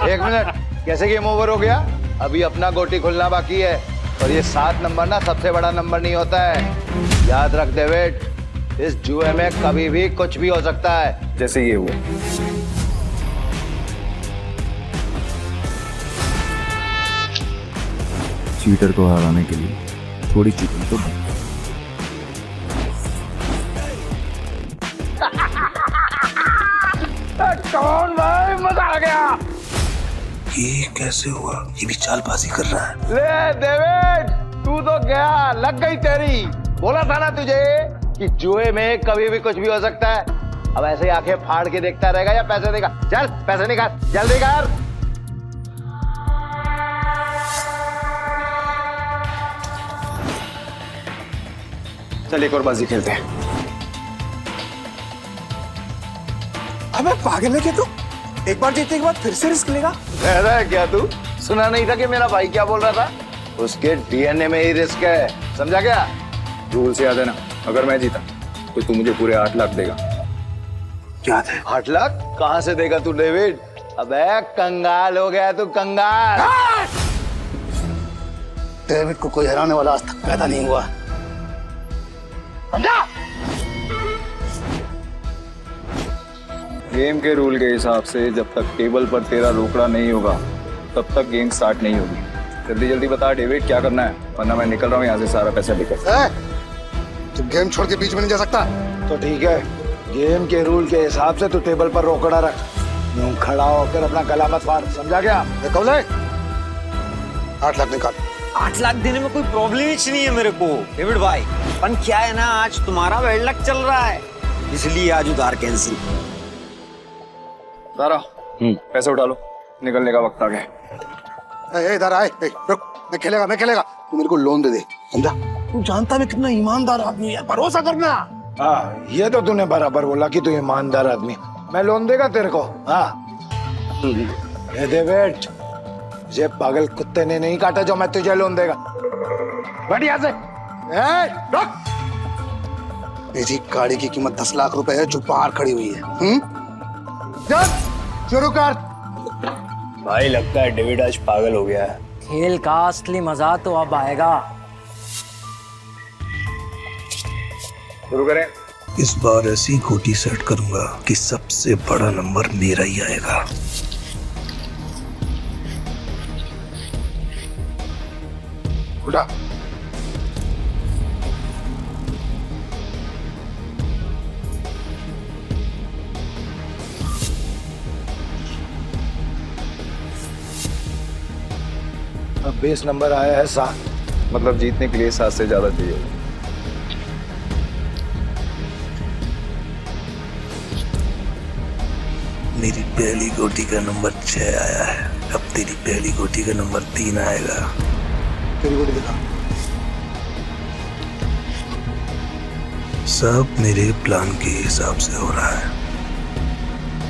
[SPEAKER 12] एक मिनट, कैसे गेम ओवर हो गया? अभी अपना गोटी खुलना बाकी है। और ये 7 नंबर ना सबसे बड़ा नंबर नहीं होता है, याद रख डेविड। इस जुए में कभी भी कुछ भी हो सकता है।
[SPEAKER 3] जैसे ये हुआ।
[SPEAKER 13] चीटर को हराने के लिए थोड़ी चीटिंग तो
[SPEAKER 12] कौन भाई, मजा आ गया।
[SPEAKER 5] ये कैसे हुआ? ये भी चालबाजी कर रहा है।
[SPEAKER 12] ले डेविड, तू तो गया, लग गई तेरी। बोला था ना तुझे कि जुए में कभी भी कुछ भी हो सकता है। अब ऐसे ही आंखें फाड़ के देखता रहेगा या पैसे देगा? चल पैसे निकाल, जल्दी कर।
[SPEAKER 3] चल एक और बाजी खेलते हैं।
[SPEAKER 5] अबे पागल है क्या तू? एक बार जीतने के बाद फिर से रिस्क लेगा?
[SPEAKER 12] रहा है क्या तू? सुना नहीं था कि मेरा भाई क्या बोल रहा था? उसके डीएनए में ही रिस्क है, समझा क्या?
[SPEAKER 3] रूल से याद है ना, अगर मैं जीता तो तू मुझे पूरे 8 लाख देगा।
[SPEAKER 5] याद है।
[SPEAKER 12] 8 लाख कहाँ से देगा तू डेविड? अबे कंगाल हो गया तू, कंगाल।
[SPEAKER 5] डेविड को कोई हराने वाला आज तक पैदा नहीं हुआ। समझा?
[SPEAKER 3] गेम के रूल के हिसाब से जब तक टेबल पर तेरा रोकड़ा नहीं होगा तब तक गेम स्टार्ट नहीं होगी। जल्दी जल्दी बता डेविड, क्या करना है, वरना मैं निकल रहा हूँ यहाँ से सारा पैसा लेकर।
[SPEAKER 5] तू गेम छोड़ के बीच में नहीं जा सकता।
[SPEAKER 12] तो ठीक है, गेम के रूल के हिसाब से तू टेबल पर रोकड़ा रख। यूं खड़ा होकर अपना गला मत फाड़, समझा क्या?
[SPEAKER 5] कौले 8 लाख निकाल।
[SPEAKER 11] 8 लाख देने में कोई प्रॉब्लम ही नहीं है मेरे को डेविड भाई। पर क्या है ना, आज तुम्हारा बैड लक चल रहा है, इसलिए आज उधार कैंसिल।
[SPEAKER 3] सारा पैसे उठा लो, निकलने का वक्त आ गया।
[SPEAKER 5] इधर आए। रुक, मैं खेलेगा। तू मेरे को लोन दे दे, समझा? तू जानता मैं कितना ईमानदार आदमी है, भरोसा करना।
[SPEAKER 12] हाँ, ये तो तूने बराबर बोला कि तू ईमानदार आदमी। मैं लोन देगा तेरे को? हाँ ये डेविड, ये पागल कुत्ते ने नहीं काटा जो मैं तुझे लोन देगा। बढ़िया से
[SPEAKER 5] मेरी गाड़ी की कीमत 10 लाख रुपए है जो बाहर खड़ी हुई है। चल शुरू कर।
[SPEAKER 7] भाई लगता है डेविड आज पागल हो गया है।
[SPEAKER 14] खेल का असली मजा तो अब आएगा।
[SPEAKER 3] शुरू करें।
[SPEAKER 5] इस बार ऐसी गोटी सेट करूंगा कि सबसे बड़ा नंबर मेरा ही आएगा। उठा।
[SPEAKER 12] अब बेस नंबर आया है 7।
[SPEAKER 3] मतलब जीतने के लिए 7 से ज्यादा चाहिए।
[SPEAKER 5] मेरी पहली गोटी का नंबर 6 आया है। अब तेरी पहली गोटी का नंबर 3 आएगा। तेरी गोटी दिखा। सब मेरे प्लान के हिसाब से हो रहा है।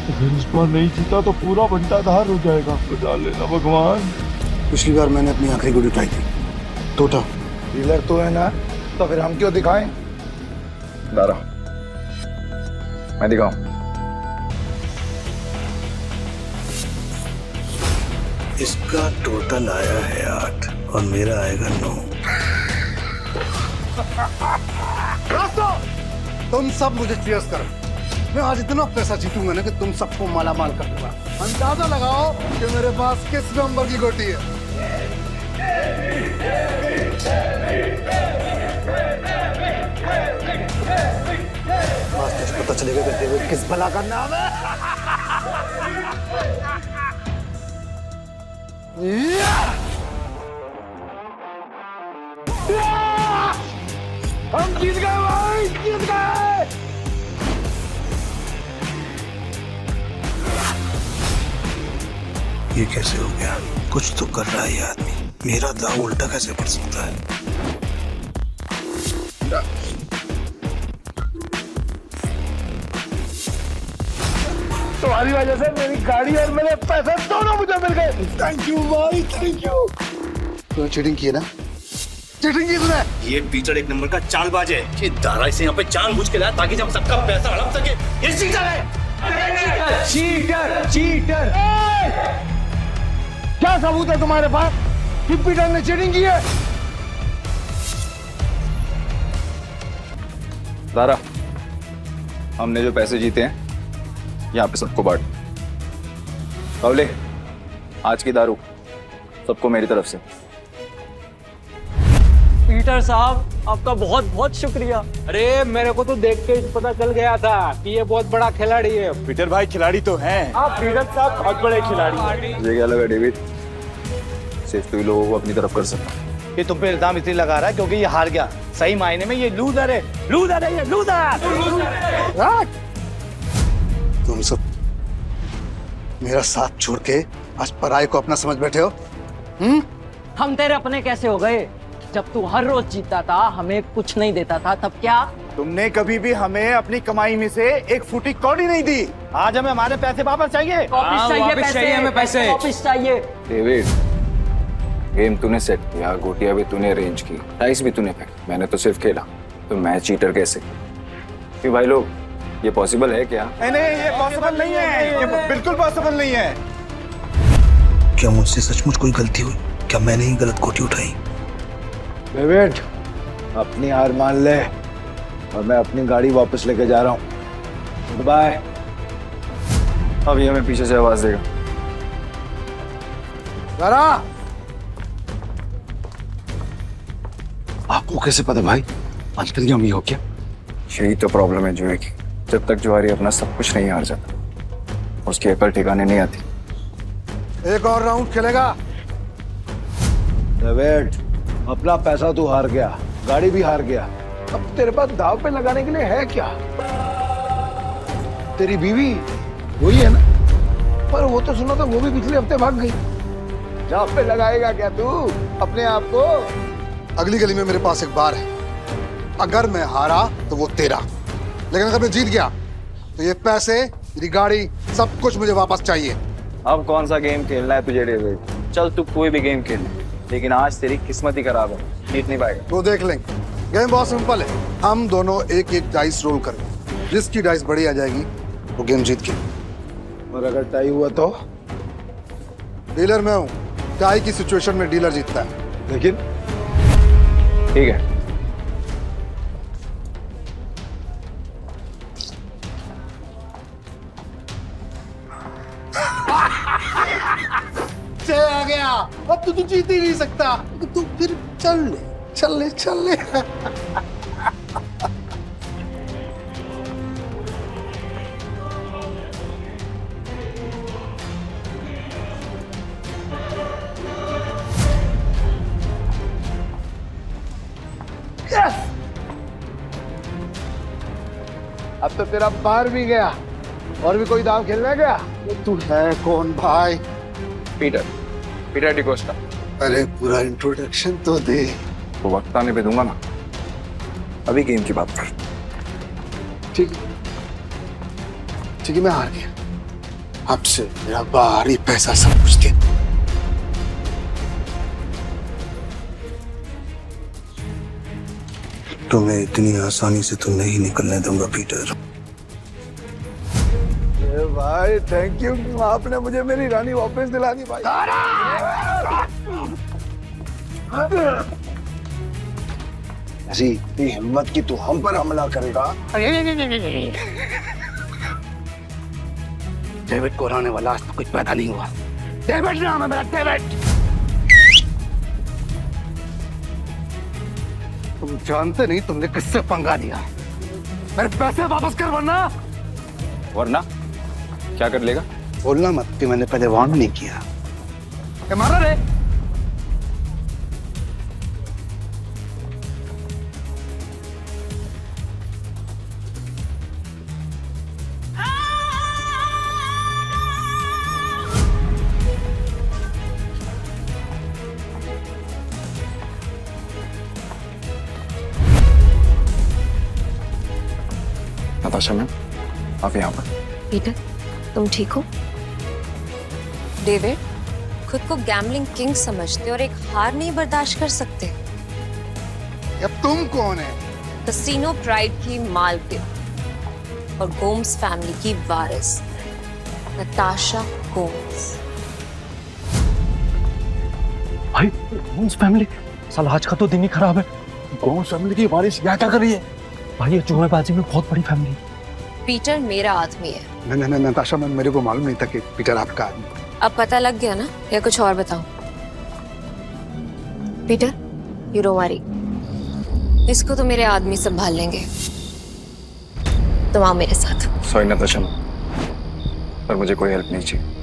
[SPEAKER 2] अगर इस बार नहीं जीता तो पूरा बंटाधार हो जाएगा। बचा लेना भगवान।
[SPEAKER 5] पिछली बार मैंने अपनी आखिरी गोटी उठाई थी। टोटा
[SPEAKER 12] डीलर तो है ना, तो फिर हम क्यों दिखाएं?
[SPEAKER 3] दारा, मैं दिखाऊं?
[SPEAKER 5] इसका टोटल आया है 8 और मेरा आएगा 9। तुम सब मुझे चीयर्स करो। मैं आज इतना पैसा जीतूंगा ना कि तुम सबको मालामाल कर दूंगा। अंदाजा लगाओ कि मेरे पास किस नंबर की गोटी है। पता चलेगा कि डेविड किस भला का नाम है।
[SPEAKER 12] हम जीत गए भाई, जीत गए।
[SPEAKER 5] ये कैसे हो गया? कुछ तो कर रहा है ये आदमी। मेरा दाव उल्टा कैसे पड़ सकता है? तुम्हारी वजह से मेरी गाड़ी और मेरे पैसे दोनों मुझे मिल गए। थैंक यू भाई, थैंक यू। तूने चीटिंग की है ना? चीटिंग की तूने?
[SPEAKER 9] ये पीटर एक नंबर का चालबाज है। ये दारा इसे यहाँ पे जानबूझ के लाया ताकि जब सबका पैसा हड़प सके। ये चीटर है।
[SPEAKER 5] Cheater, cheater. क्या सबूत है तुम्हारे पास कि पीटर ने चीटिंग की है?
[SPEAKER 3] दारा, हमने जो पैसे जीते हैं यहाँ पे सबको बांट। कवले, आज की दारू सबको मेरी तरफ से।
[SPEAKER 14] पीटर साहब आपका बहुत बहुत शुक्रिया।
[SPEAKER 2] अरे मेरे को तो देख के पता चल गया था कि ये बहुत बड़ा खिलाड़ी है।
[SPEAKER 9] पीटर भाई खिलाड़ी तो हैं।
[SPEAKER 2] आप पीटर साहब बहुत बड़े खिलाड़ी हैं।
[SPEAKER 3] मुझे क्या लगा डेविड, सिर्फ तू ही लोगों को अपनी तरफ कर सकता।
[SPEAKER 9] ये तुम पे इल्जाम इसलिए लगा रहा है क्योंकि ये हार गया। सही मायने में ये लूजर है। लूजर है ये, लूजर।
[SPEAKER 5] तुम सब मेरा साथ छोड़ के आज पराये को अपना समझ बैठे हो?
[SPEAKER 14] हम तेरे अपने कैसे हो गए? जब तू हर रोज जीता था, हमें कुछ नहीं देता था, तब क्या?
[SPEAKER 9] तुमने कभी भी हमें अपनी कमाई में से एक फुटी कौड़ी नहीं दी। आज हमें हमारे पैसे वापस चाहिए।
[SPEAKER 14] वापस चाहिए हमें पैसे। वापस चाहिए।
[SPEAKER 3] डेविड, गेम तूने सेट किया, गोटियां भी तूने अरेंज की, डाइस भी तूने फेंका, मैंने तो सिर्फ खेला। तो मैं चीटर कैसे? कि भाई लोग, ये पॉसिबल है क्या?
[SPEAKER 9] नहीं, ये पॉसिबल नहीं है। ये बिल्कुल पॉसिबल नहीं है।
[SPEAKER 12] क्या मुझसे सचमुच कोई गलती हुई? क्या मैंने ही गलत गोटी उठाई?
[SPEAKER 5] डेविड, अपनी हार मान ले और मैं अपनी गाड़ी वापस लेके जा रहा हूँ। बाय।
[SPEAKER 3] अब ये हमें पीछे से आवाज देगा।
[SPEAKER 5] जरा आपको कैसे पता भाई? अंतर्यामी हो क्या?
[SPEAKER 3] यही तो प्रॉब्लम है जुए की। जब तक जुआरी अपना सब कुछ नहीं हार जाता, उसकी अकल ठिकाने नहीं आती।
[SPEAKER 5] एक और राउंड खेलेगा? डेविड, अपना पैसा तू हार गया, गाड़ी भी हार गया। अब तेरे पास दाव पे लगाने के लिए है क्या? तेरी बीवी वही है ना? पर वो तो सुना था वो भी पिछले हफ्ते भाग गई। दाव पे लगाएगा क्या तू अपने आप को? अगली गली में मेरे पास एक बार है। अगर मैं हारा तो वो तेरा, लेकिन अगर मैं जीत गया तो ये पैसे, मेरी गाड़ी, सब कुछ मुझे वापस चाहिए।
[SPEAKER 3] अब कौन सा गेम खेलना है तुझे डेविड? चल तू कोई भी गेम खेल, लेकिन आज तेरी किस्मत ही खराब है, जीत नहीं पाएगा।
[SPEAKER 5] वो देख लेंगे। गेम बहुत सिंपल है। हम दोनों एक एक डाइस रोल करेंगे, जिसकी डाइस बड़ी आ जाएगी वो गेम जीत के। और अगर टाई हुआ तो डीलर मैं हूँ। टाई की सिचुएशन में डीलर जीतता है। लेकिन
[SPEAKER 3] ठीक है।
[SPEAKER 5] आ गया। अब तो तू जीत ही नहीं सकता। तू फिर चल ले, चल ले, चल ले। अब तो तेरा पार भी गया। और भी कोई दाव खेलना है क्या? तू है कौन भाई?
[SPEAKER 3] पीटर डिकोस्टा।
[SPEAKER 5] अरे पूरा इंट्रोडक्शन तो दे।
[SPEAKER 3] वो वक्त आने पे दूंगा ना, अभी गेम की बात कर।
[SPEAKER 5] ठीक है, मैं हार गया। आपसे मेरा बाहरी पैसा सब कुछ दे। तुम्हें इतनी आसानी से तो नहीं निकलने दूंगा पीटर। भाई थैंक यू, आपने मुझे मेरी रानी वापस दिला दी भाई। ऐसी इतनी हिम्मत की तू हम पर हमला करेगा? डेविड को हराने वाला आज तो कुछ पैदा नहीं हुआ। डेविड नाम है मेरा, डेविड। तुम जानते नहीं तुमने किससे पंगा लिया। मेरे पैसे वापस कर
[SPEAKER 3] वरना क्या कर लेगा?
[SPEAKER 5] बोलना मत कि मैंने पहले वार्न नहीं किया। मारा रे।
[SPEAKER 3] नताशा मैम, आप यहाँ पर।
[SPEAKER 1] पीटर, तुम ठीक हो? डेविड, खुद को गैम्बलिंग किंग समझते और एक हार नहीं बर्दाश्त कर सकते।
[SPEAKER 5] अब तुम कौन है?
[SPEAKER 1] कसिनो प्राइड की मालकिन और गोम्स फैमिली की वारिस नताशा गोम्स।
[SPEAKER 2] भाई गोम्स फैमिली, साला आज का तो दिन ही खराब है। गोम्स फैमिली की वारिस यहाँ क्या कर रही है? भाई ये जुएबाजी में बहुत बड़ी फैमिली।
[SPEAKER 1] पीटर मेरा आदमी है।
[SPEAKER 5] नहीं नताशा मैम, मेरे को मालूम नहीं था कि पीटर आपका आदमी।
[SPEAKER 1] अब पता लग गया ना, या कुछ और बताऊं? पीटर, यू डोंट वरी, इसको तो मेरे आदमी संभाल लेंगे। तुम आओ मेरे साथ।
[SPEAKER 3] सॉरी नताशा मैम, पर मुझे कोई हेल्प नहीं चाहिए।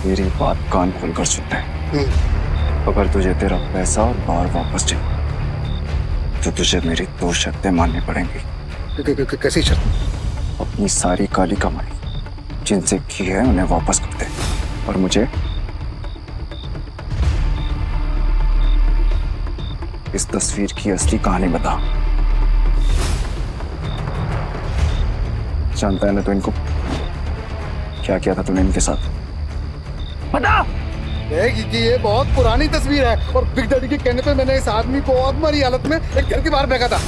[SPEAKER 3] मेरी बात कान खोलकर सुनते हैं। अगर तुझे तेरा पैसा और बार वापस चाहिए तो तुझे मेरी 2 शर्तें माननी पड़ेंगी।
[SPEAKER 5] कैसी शर्त?
[SPEAKER 3] अपनी सारी काली कमाई जिनसे की है उन्हें वापस कर दे, और मुझे इस तस्वीर की असली कहानी बता। जानता है ना तो इनको क्या किया था तूने इनके साथ?
[SPEAKER 5] बता। कि ये बहुत पुरानी तस्वीर है और बिग डैडी के कहने पे मैंने इस आदमी को अधमरी हालत में एक घर के बाहर फेंका था।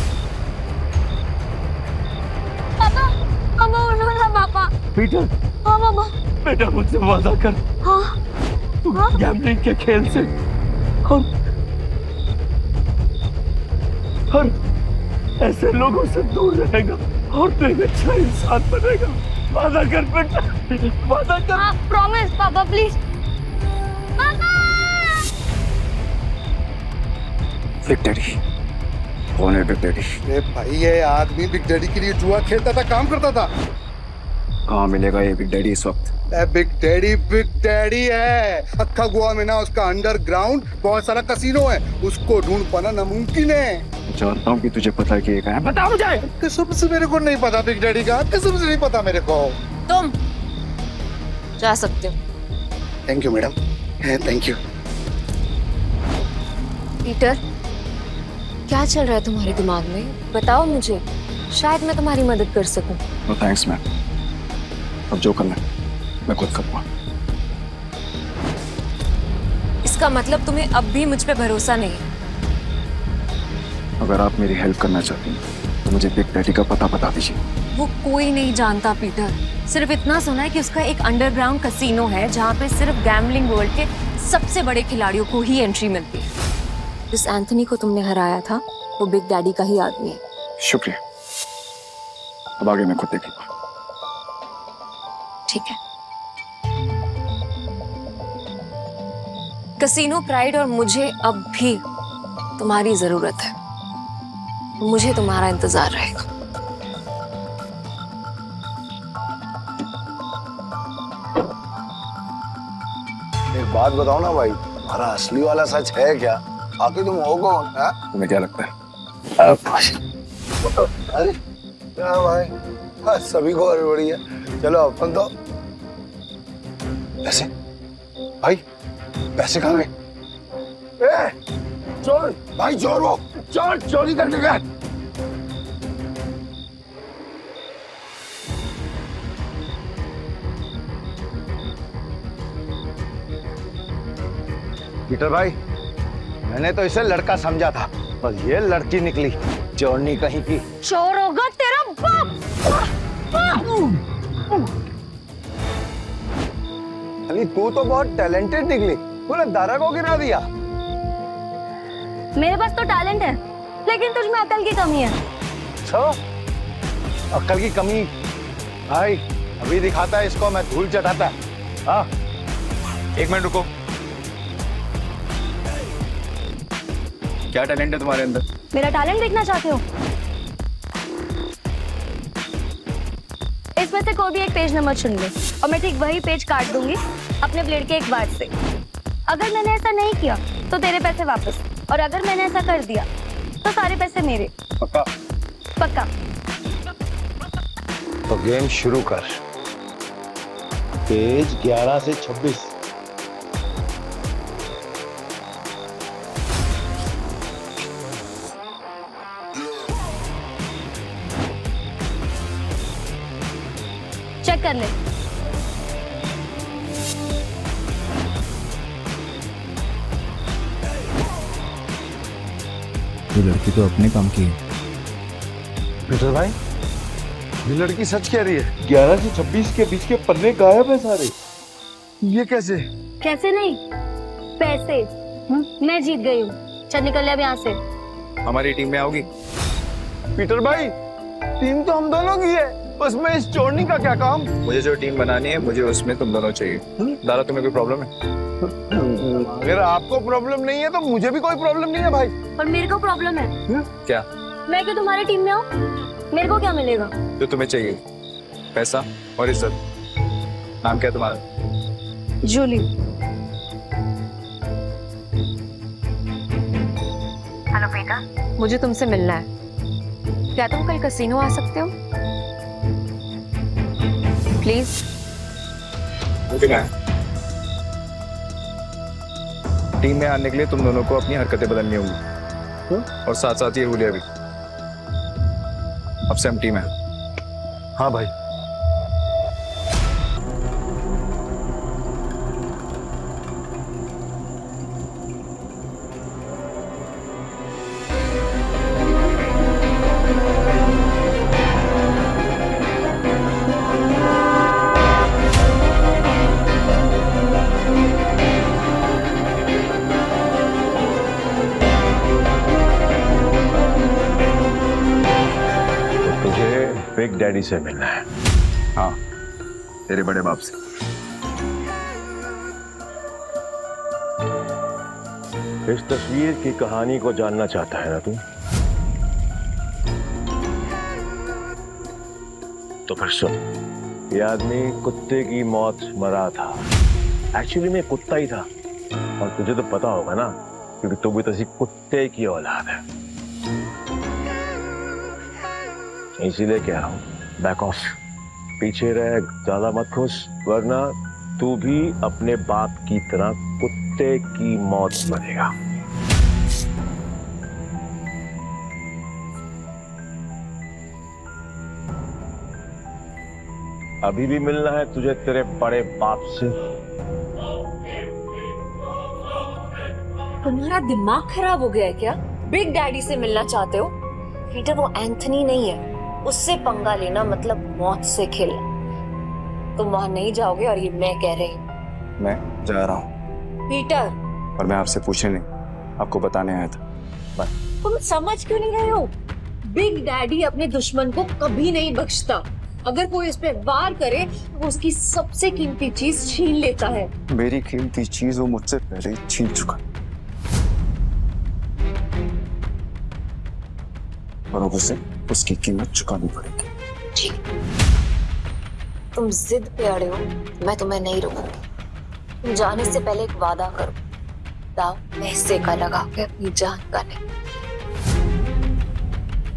[SPEAKER 10] पापा, पापा उठो ना पापा।
[SPEAKER 2] पीटर।
[SPEAKER 10] हाँ पापा।
[SPEAKER 2] बेटा मुझसे वादा कर।
[SPEAKER 10] हाँ।
[SPEAKER 2] तू गैम्बलिंग के खेल से और ऐसे लोगों से दूर रहेगा और तू एक अच्छा इंसान बनेगा। वादा कर बेटा, वादा कर।
[SPEAKER 10] हाँ, प्रॉमिस पापा प्लीज।
[SPEAKER 3] बिग डैडी कौन है? Big daddy?
[SPEAKER 5] भाई ये आदमी बिग डैडी के लिए जुआ खेलता था, काम करता था।
[SPEAKER 3] कहाँ मिलेगा ये बिग डैडी इस वक्त?
[SPEAKER 5] बिग डैडी है। अक्खा गोवा में ना उसका अंडरग्राउंड बहुत सारा कसीनो है, उसको ढूंढ पाना नामुमकिन है।
[SPEAKER 3] जानता हूँ कि तुझे पता है कि ये कहाँ है। बता मुझे।
[SPEAKER 5] कसम से मेरे को नहीं पता बिग डैडी का, कसम से नहीं पता मेरे को।
[SPEAKER 1] तुम जा सकते हो।
[SPEAKER 5] Thank you madam, thank you.
[SPEAKER 1] Peter, क्या चल रहा है तुम्हारे दिमाग में? बताओ मुझे, शायद मैं तुम्हारी मदद कर सकूं।
[SPEAKER 3] नो थैंक्स मैम, अब जो करना है मैं खुद करूँगा।
[SPEAKER 1] इसका मतलब तुम्हें अब भी मुझ पे भरोसा नहीं है?
[SPEAKER 3] अगर आप मेरी हेल्प करना चाहती हैं तो मुझे बिग डैडी का पता बता दीजिए।
[SPEAKER 1] वो कोई नहीं जानता पीटर, सिर्फ इतना सुना है कि उसका एक अंडरग्राउंड कसीनो है जहाँ पे सिर्फ गैम्बलिंग वर्ल्ड के सबसे बड़े खिलाड़ियों को ही एंट्री मिलती है। जिस एंथनी को तुमने हराया था वो बिग डैडी का ही आदमी है।
[SPEAKER 3] शुक्रिया, अब आगे मैं खुद देखूंगा।
[SPEAKER 1] ठीक है। कसीनो प्राइड और मुझे अब भी तुम्हारी जरूरत है, मुझे तुम्हारा इंतजार रहेगा।
[SPEAKER 12] एक बात बताओ ना भाई, हमारा असली वाला सच है क्या? आखिर तुम हो कौन?
[SPEAKER 3] तुम्हें क्या लगता है?
[SPEAKER 12] अरे क्या भाई, सभी को हड़बड़ी है। चलो अपन तो पैसे, भाई पैसे कहाँ गए? चोर भाई, चोर वो चोर चोरी करने गए। पीटर भाई, मैंने तो इसे लड़का समझा था, पर ये लड़की निकली चोरनी कहीं की।
[SPEAKER 10] चोर होगा तेरा बाप।
[SPEAKER 12] अली तू तो बहुत टैलेंटेड निकली, तूने दारा को गिरा दिया।
[SPEAKER 10] मेरे पास तो टैलेंट है, लेकिन तुझ में अकल की कमी है।
[SPEAKER 12] अच्छा, अकल की कमी? भाई अभी दिखाता है इसको, मैं धूल चटाता है। हाँ,
[SPEAKER 3] 1 मिनट रुको। क्या टैलेंट है तुम्हारे अंदर?
[SPEAKER 10] मेरा टैलेंट देखना चाहते हो? इसमें से कोई भी एक पेज नंबर चुन ले और मैं ठीक वही पेज काट दूंगी अपने ब्लेड के एक वार से। अगर मैंने ऐसा नहीं किया तो तेरे पैसे वापस, और अगर मैंने ऐसा कर दिया तो सारे पैसे मेरे।
[SPEAKER 12] पक्का?
[SPEAKER 10] पक्का।
[SPEAKER 12] तो गेम शुरू कर।
[SPEAKER 6] पेज 11 से 26।
[SPEAKER 10] चेक कर ले।
[SPEAKER 13] ये लड़की तो अपने काम की है।
[SPEAKER 5] पीटर भाई, ये लड़की सच कह रही है। 11 से 26 के बीच के पन्ने गायब है सारे। ये कैसे?
[SPEAKER 10] कैसे नहीं, पैसे। मैं जीत गई हूँ। चल निकल ले अब यहाँ से।
[SPEAKER 3] हमारी टीम में आओगी?
[SPEAKER 5] पीटर भाई, टीम तो हम दोनों की है, बस मैं इस चोरनी का क्या काम?
[SPEAKER 3] मुझे जो टीम बनानी है, मुझे उसमें तुम दोनों चाहिए। दादा, तुम्हें कोई प्रॉब्लम है?
[SPEAKER 5] अगर आपको प्रॉब्लम नहीं है तो मुझे भी कोई प्रॉब्लम नहीं है भाई।
[SPEAKER 10] और मेरे को प्रॉब्लम है।
[SPEAKER 3] क्या?
[SPEAKER 10] मैं क्यों तुम्हारी टीम में हूँ? मेरे को क्या मिलेगा?
[SPEAKER 3] जो तुम्हें चाहिए, पैसा और इज्जत। नाम क्या है तुम्हारा?
[SPEAKER 1] जूली। हेलो बेटा, मुझे तुमसे मिलना है। क्या तुम कल कैसीनो आ सकते हो? प्लीज।
[SPEAKER 3] टीम में आने के लिए तुम दोनों को अपनी हरकतें बदलनी होगी, और साथ साथ ये हुलिया भी। अब से हम टीम है।
[SPEAKER 5] हाँ भाई।
[SPEAKER 6] बिग डैडी से मिलना है।
[SPEAKER 3] हाँ, तेरे बड़े बाप से।
[SPEAKER 6] इस तस्वीर की कहानी को जानना चाहता है ना तू? तो फिर सुन। ये आदमी कुत्ते की मौत मरा था। एक्चुअली में कुत्ता ही था, और तुझे तो पता होगा ना, क्योंकि तू भी तो कुत्ते की औलाद है। इसीलिए कह रहा हूं, बैक ऑफ, पीछे रह, ज्यादा मत खुश, वरना तू भी अपने बाप की तरह कुत्ते की मौत मरेगा। अभी भी मिलना है तुझे तेरे बड़े बाप से?
[SPEAKER 1] तुम्हारा दिमाग खराब हो गया है क्या? बिग डैडी से मिलना चाहते हो? पीटर, वो एंथनी नहीं है। उससे पंगा लेना मतलब मौत से खेलना। तुम वहां नहीं जाओगे, और ये मैं कह रही हूँ।
[SPEAKER 3] मैं जा रहा हूँ।
[SPEAKER 1] पीटर,
[SPEAKER 3] और मैं आपसे पूछने नहीं, आपको बताने आया था। बाय।
[SPEAKER 1] तुम समझ क्यों नहीं रहे हो? बिग डैडी अपने दुश्मन को कभी नहीं बख्शता। अगर कोई इस पे वार करे तो उसकी सबसे कीमती चीज छीन लेता है।
[SPEAKER 3] मेरी कीमती चीज वो मुझसे पहले ही छीन चुका, और अब उसे उसकी कीमत चुकानी पड़ेगी।
[SPEAKER 1] ठीक, तुम जिद पे अड़े हो, मैं तुम्हें नहीं रोकूंगी। तुम जाने से पहले एक वादा करो, दाव पैसे का लगा के अपनी जान का नहीं।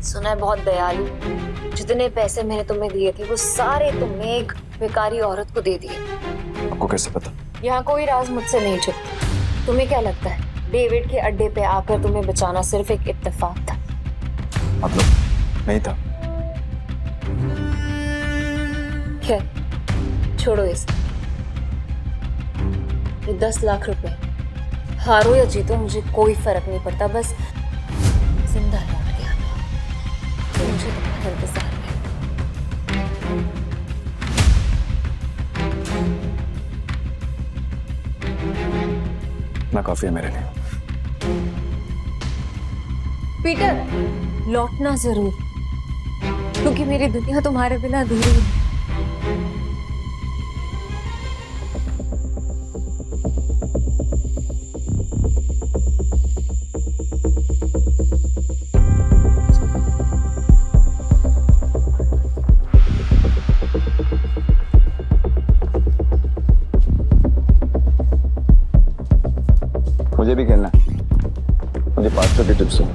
[SPEAKER 1] सुना है बहुत दयालु। जितने पैसे मैंने तुम्हें दिए थे वो सारे तुमने एक बेकारी औरत को दे दिए।
[SPEAKER 3] आपको कैसे पता?
[SPEAKER 1] यहाँ कोई राज मुझसे नहीं छुपता। तुम्हें क्या लगता है डेविड के अड्डे पे आकर तुम्हें बचाना सिर्फ एक इत्तेफाक था?
[SPEAKER 3] मतलब नहीं था।
[SPEAKER 1] खैर, छोड़ो इसे। ये 10 लाख रुपए, हारो या जीतो मुझे कोई फर्क नहीं पड़ता, बस जिंदा लौट के आना। तो मुझे तुम्हारा इंतजार है।
[SPEAKER 3] ना काफी है मेरे लिए।
[SPEAKER 1] पीटर, लौटना जरूर, क्योंकि मेरी दुनिया तुम्हारे बिना अधूरी है।
[SPEAKER 3] मुझे भी खेलना है। मुझे 500 की टिप्स हो।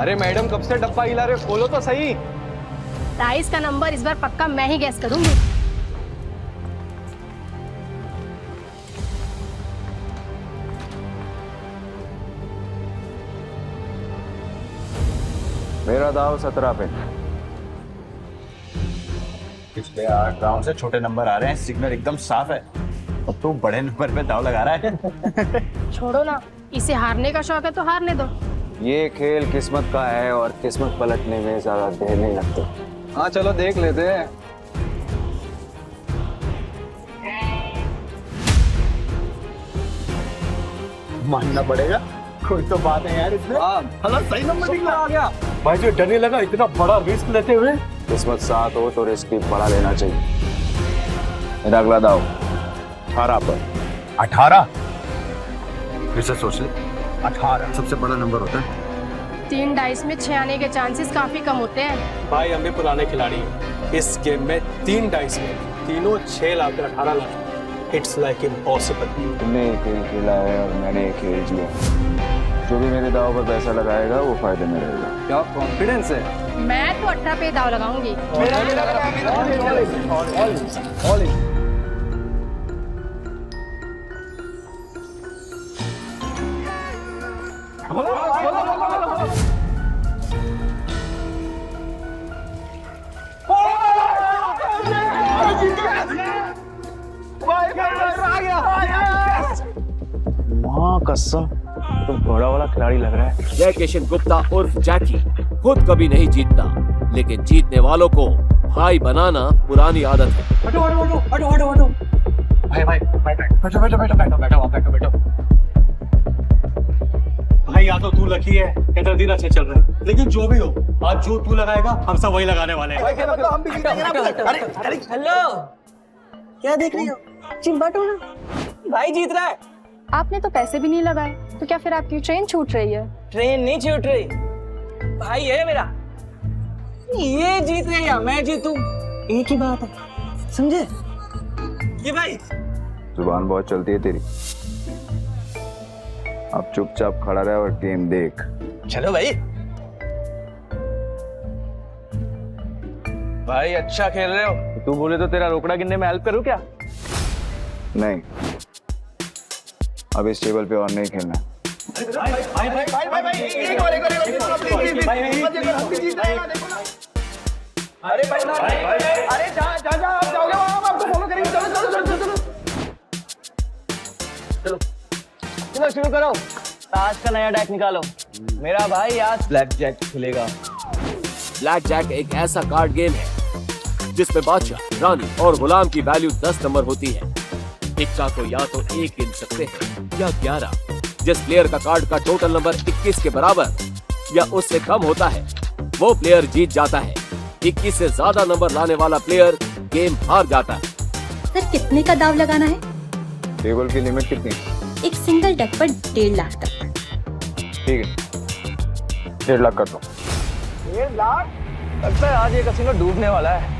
[SPEAKER 2] अरे मैडम कब से डब्बा हिला रहे हो, खोलो तो सही।
[SPEAKER 8] डाइस का नंबर इस बार पक्का मैं ही गैस करूंगी।
[SPEAKER 3] मेरा दाव 17 पे।
[SPEAKER 12] पिछले 8 राउंड से छोटे नंबर आ रहे हैं, सिग्नल एकदम साफ है। अब तू बड़े नंबर पे दाव लगा रहा है।
[SPEAKER 8] छोड़ो ना, इसे हारने का शौक है तो हारने दो।
[SPEAKER 3] ये खेल किस्मत का है और किस्मत पलटने में ज्यादा देर नहीं लगती। हाँ चलो देख लेते हैं।
[SPEAKER 12] मानना पड़ेगा, कोई तो बात है यार इसमें।
[SPEAKER 2] हला सही नंबर निकला आ गया। भाई जो डरने लगा इतना बड़ा रिस्क लेते हुए।
[SPEAKER 3] किस्मत साथ हो तो रिस्क भी बड़ा लेना चाहिए। मेरा अगला दाव 18 पर।
[SPEAKER 12] 18? फिर से सोच ले, 18 सबसे बड़ा नंबर होता है।
[SPEAKER 8] 3 डाइस में 6 आने के चांसेस काफी कम होते हैं।
[SPEAKER 2] भाई हम भी पुराने खिलाड़ी हैं। इस गेम में 3 डाइस में तीनों 6 lakh 18 lakh. It's like impossible.
[SPEAKER 3] तुमने एक खेल खेला है और मैंने एक खेल जिया। जो भी मेरे दाव पर पैसा लगाएगा वो फायदे में रहेगा। क्या कॉन्फिडेंस है?
[SPEAKER 8] मैं तो 18 पे दाव लगाऊंगी।
[SPEAKER 3] माँ कसम तो बड़ा वाला खिलाड़ी लग रहा है।
[SPEAKER 7] जय किशन गुप्ता उर्फ जैकी खुद कभी नहीं जीतता, लेकिन जीतने वालों को भाई बनाना पुरानी आदत है।
[SPEAKER 2] हटो हटो हटो हटो हटो हटो। भाई भाई बैठो बैठो बैठो बैठो बैठो आप बैठो बैठो। भाई या तो तू लकी है या तेरा दिन अच्छे चल रहे हैं, लेकिन जो भी हो आज जो तू लगाएगा हम सब वही लगाने वाले हैं।
[SPEAKER 14] हम भी जीतेंगे ना। अरे हेलो, क्या देख रही हो? चिंबाटो ना, भाई जीत रहा है।
[SPEAKER 8] आपने तो पैसे भी नहीं लगाए, तो क्या फिर आपकी ट्रेन छूट रही है?
[SPEAKER 14] ट्रेन नहीं छूट रही, भाई है मेरा। ये जीत गए या मैं जीतूं, एक ही बात है, समझे? ये भाई
[SPEAKER 3] जुबान बहुत चलती है तेरी। अब चुपचाप खड़ा रहे और गेम देख।
[SPEAKER 14] चलो भाई।
[SPEAKER 2] भाई अच्छा खेल रहे हो। तू बोले तो तेरा रोकड़ा गिनने में हेल्प करूं क्या?
[SPEAKER 3] नहीं, अब इस टेबल पे और नहीं खेलना।
[SPEAKER 14] चलो शुरू करो। आज का नया डेक निकालो। मेरा भाई आज ब्लैक जैक खेलेगा।
[SPEAKER 7] ब्लैक जैक एक ऐसा कार्ड गेम है जिसमें बादशाह, रानी और गुलाम की वैल्यू 10 नंबर होती है। इक्का को या तो 1 गिन सकते हैं या 11। जिस प्लेयर का कार्ड का टोटल नंबर 21 के बराबर या उससे कम होता है वो प्लेयर जीत जाता है। 21 से ज्यादा नंबर लाने वाला प्लेयर गेम हार जाता है।
[SPEAKER 8] सर कितने का दाव लगाना है?
[SPEAKER 3] टेबल की लिमिट कितनी?
[SPEAKER 8] एक सिंगल डेक पर 1.5 लाख तक।
[SPEAKER 3] ठीक है, 1.5 लाख कर दो।
[SPEAKER 14] 1.5 लाख? लगता है आज ये कसिनो डूबने वाला है।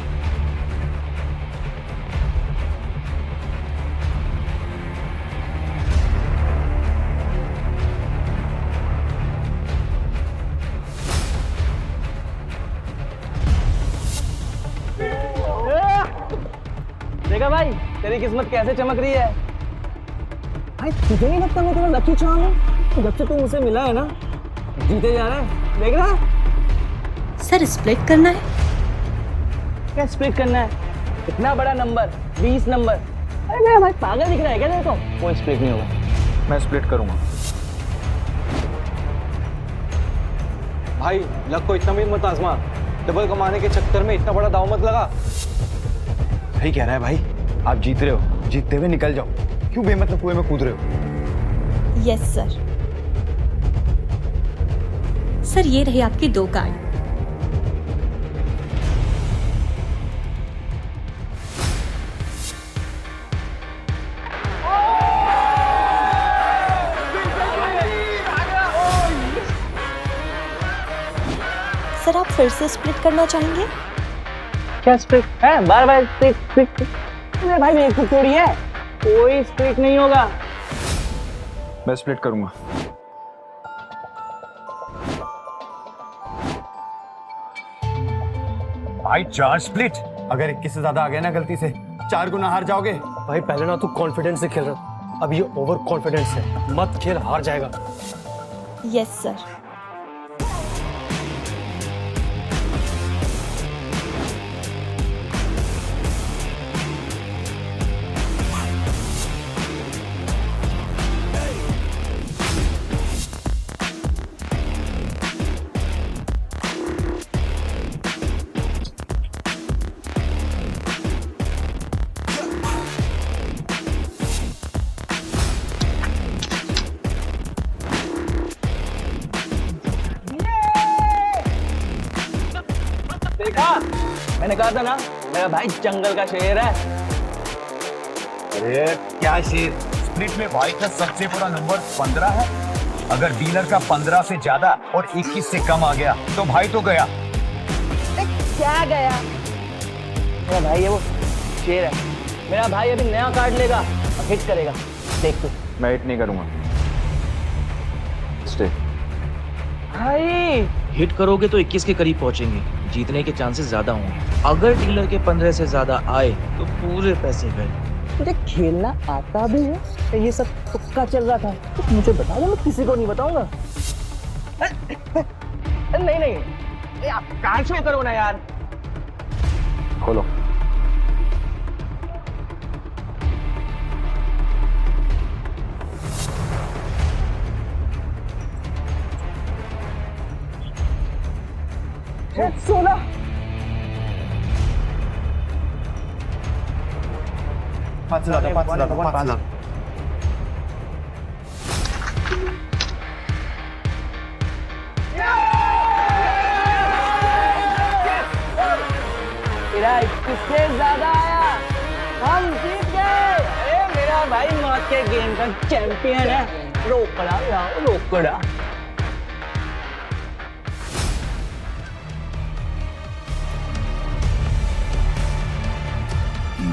[SPEAKER 14] देखा भाई तेरी किस्मत कैसे चमक रही है। भाई तुझे नहीं लगता मैं तेरा लकी चार्म हूँ? जब से तू मुझसे मिला है ना जीते जा रहा है, देख रहा है।
[SPEAKER 8] सर स्प्लिट करना है?
[SPEAKER 14] क्या स्प्लिट करना है? इतना बड़ा नंबर 20 नंबर। अरे मेरा भाई पागल दिख रहा है क्या तेरे को? कोई स्प्लिट नहीं होगा।
[SPEAKER 3] मैं स्प्लिट करूंगा।
[SPEAKER 2] भाई लक को इतना भी मत आजमा। डबल कमाने के चक्कर में इतना बड़ा दाव मत लगा।
[SPEAKER 12] सही कह रहा है भाई, आप जीत रहे हो, जीतते हुए निकल जाओ। क्यों बेमतलब कुएं में कूद रहे हो?
[SPEAKER 8] Yes sir. सर ये रहे आपके 2 कार्ड। सर आप फिर से स्प्लिट करना चाहेंगे?
[SPEAKER 14] क्या स्प्लिट है? बार-बार स्प्लिट। अरे भाई मेरे को थोड़ी है, कोई स्प्लिट नहीं होगा।
[SPEAKER 3] मैं स्प्लिट करूंगा।
[SPEAKER 12] भाई 4 स्प्लिट। अगर 21 से ज्यादा आ गया ना गलती से 4 गुना हार जाओगे।
[SPEAKER 14] भाई पहले ना तू कॉन्फिडेंस से खेल रहा, अब ये ओवर कॉन्फिडेंस है। मत खेल, हार जाएगा।
[SPEAKER 10] Yes sir.
[SPEAKER 14] देखा, मैंने कहा था ना मेरा भाई जंगल का शेर है।
[SPEAKER 12] अरे क्या शेर, स्प्लिट में भाई का सबसे बड़ा नंबर 15 है। अगर डीलर का 15 से ज्यादा और 21 से कम आ गया तो भाई तो गया।
[SPEAKER 14] क्या गया? मेरा भाई है वो शेर है। मेरा भाई अभी नया कार्ड लेगा और हिट करेगा, देख तू।
[SPEAKER 3] मैं हिट नहीं करूंगा। स्टे।
[SPEAKER 14] भाई
[SPEAKER 15] हिट करोगे तो 21 के करीब पहुंचेंगे, जीतने के चांसेस ज्यादा होंगे। अगर डीलर के 15 से ज्यादा आए तो पूरे पैसे गए।
[SPEAKER 14] तुझे खेलना आता भी है? ये सब तुक्का चल रहा था तो मुझे बता दो, मैं किसी को नहीं बताऊंगा। नहीं नहीं, कार्ड शो करो ना यार।
[SPEAKER 3] खोलो।
[SPEAKER 14] सोना।
[SPEAKER 12] पाँच लाख।
[SPEAKER 14] तेरा 21 से ज्यादा आया, हम जीत गए। अरे मेरा भाई मौत के गेम का चैंपियन है। रोकड़ा लाओ, रोकड़ा।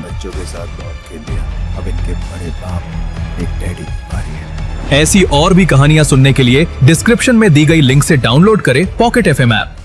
[SPEAKER 13] बच्चों के साथ बहुत खेल लिया, अब इनके बड़े बाप एक डैडी बारी है।
[SPEAKER 16] ऐसी और भी कहानियां सुनने के लिए डिस्क्रिप्शन में दी गई लिंक से डाउनलोड करें पॉकेट FM ऐप।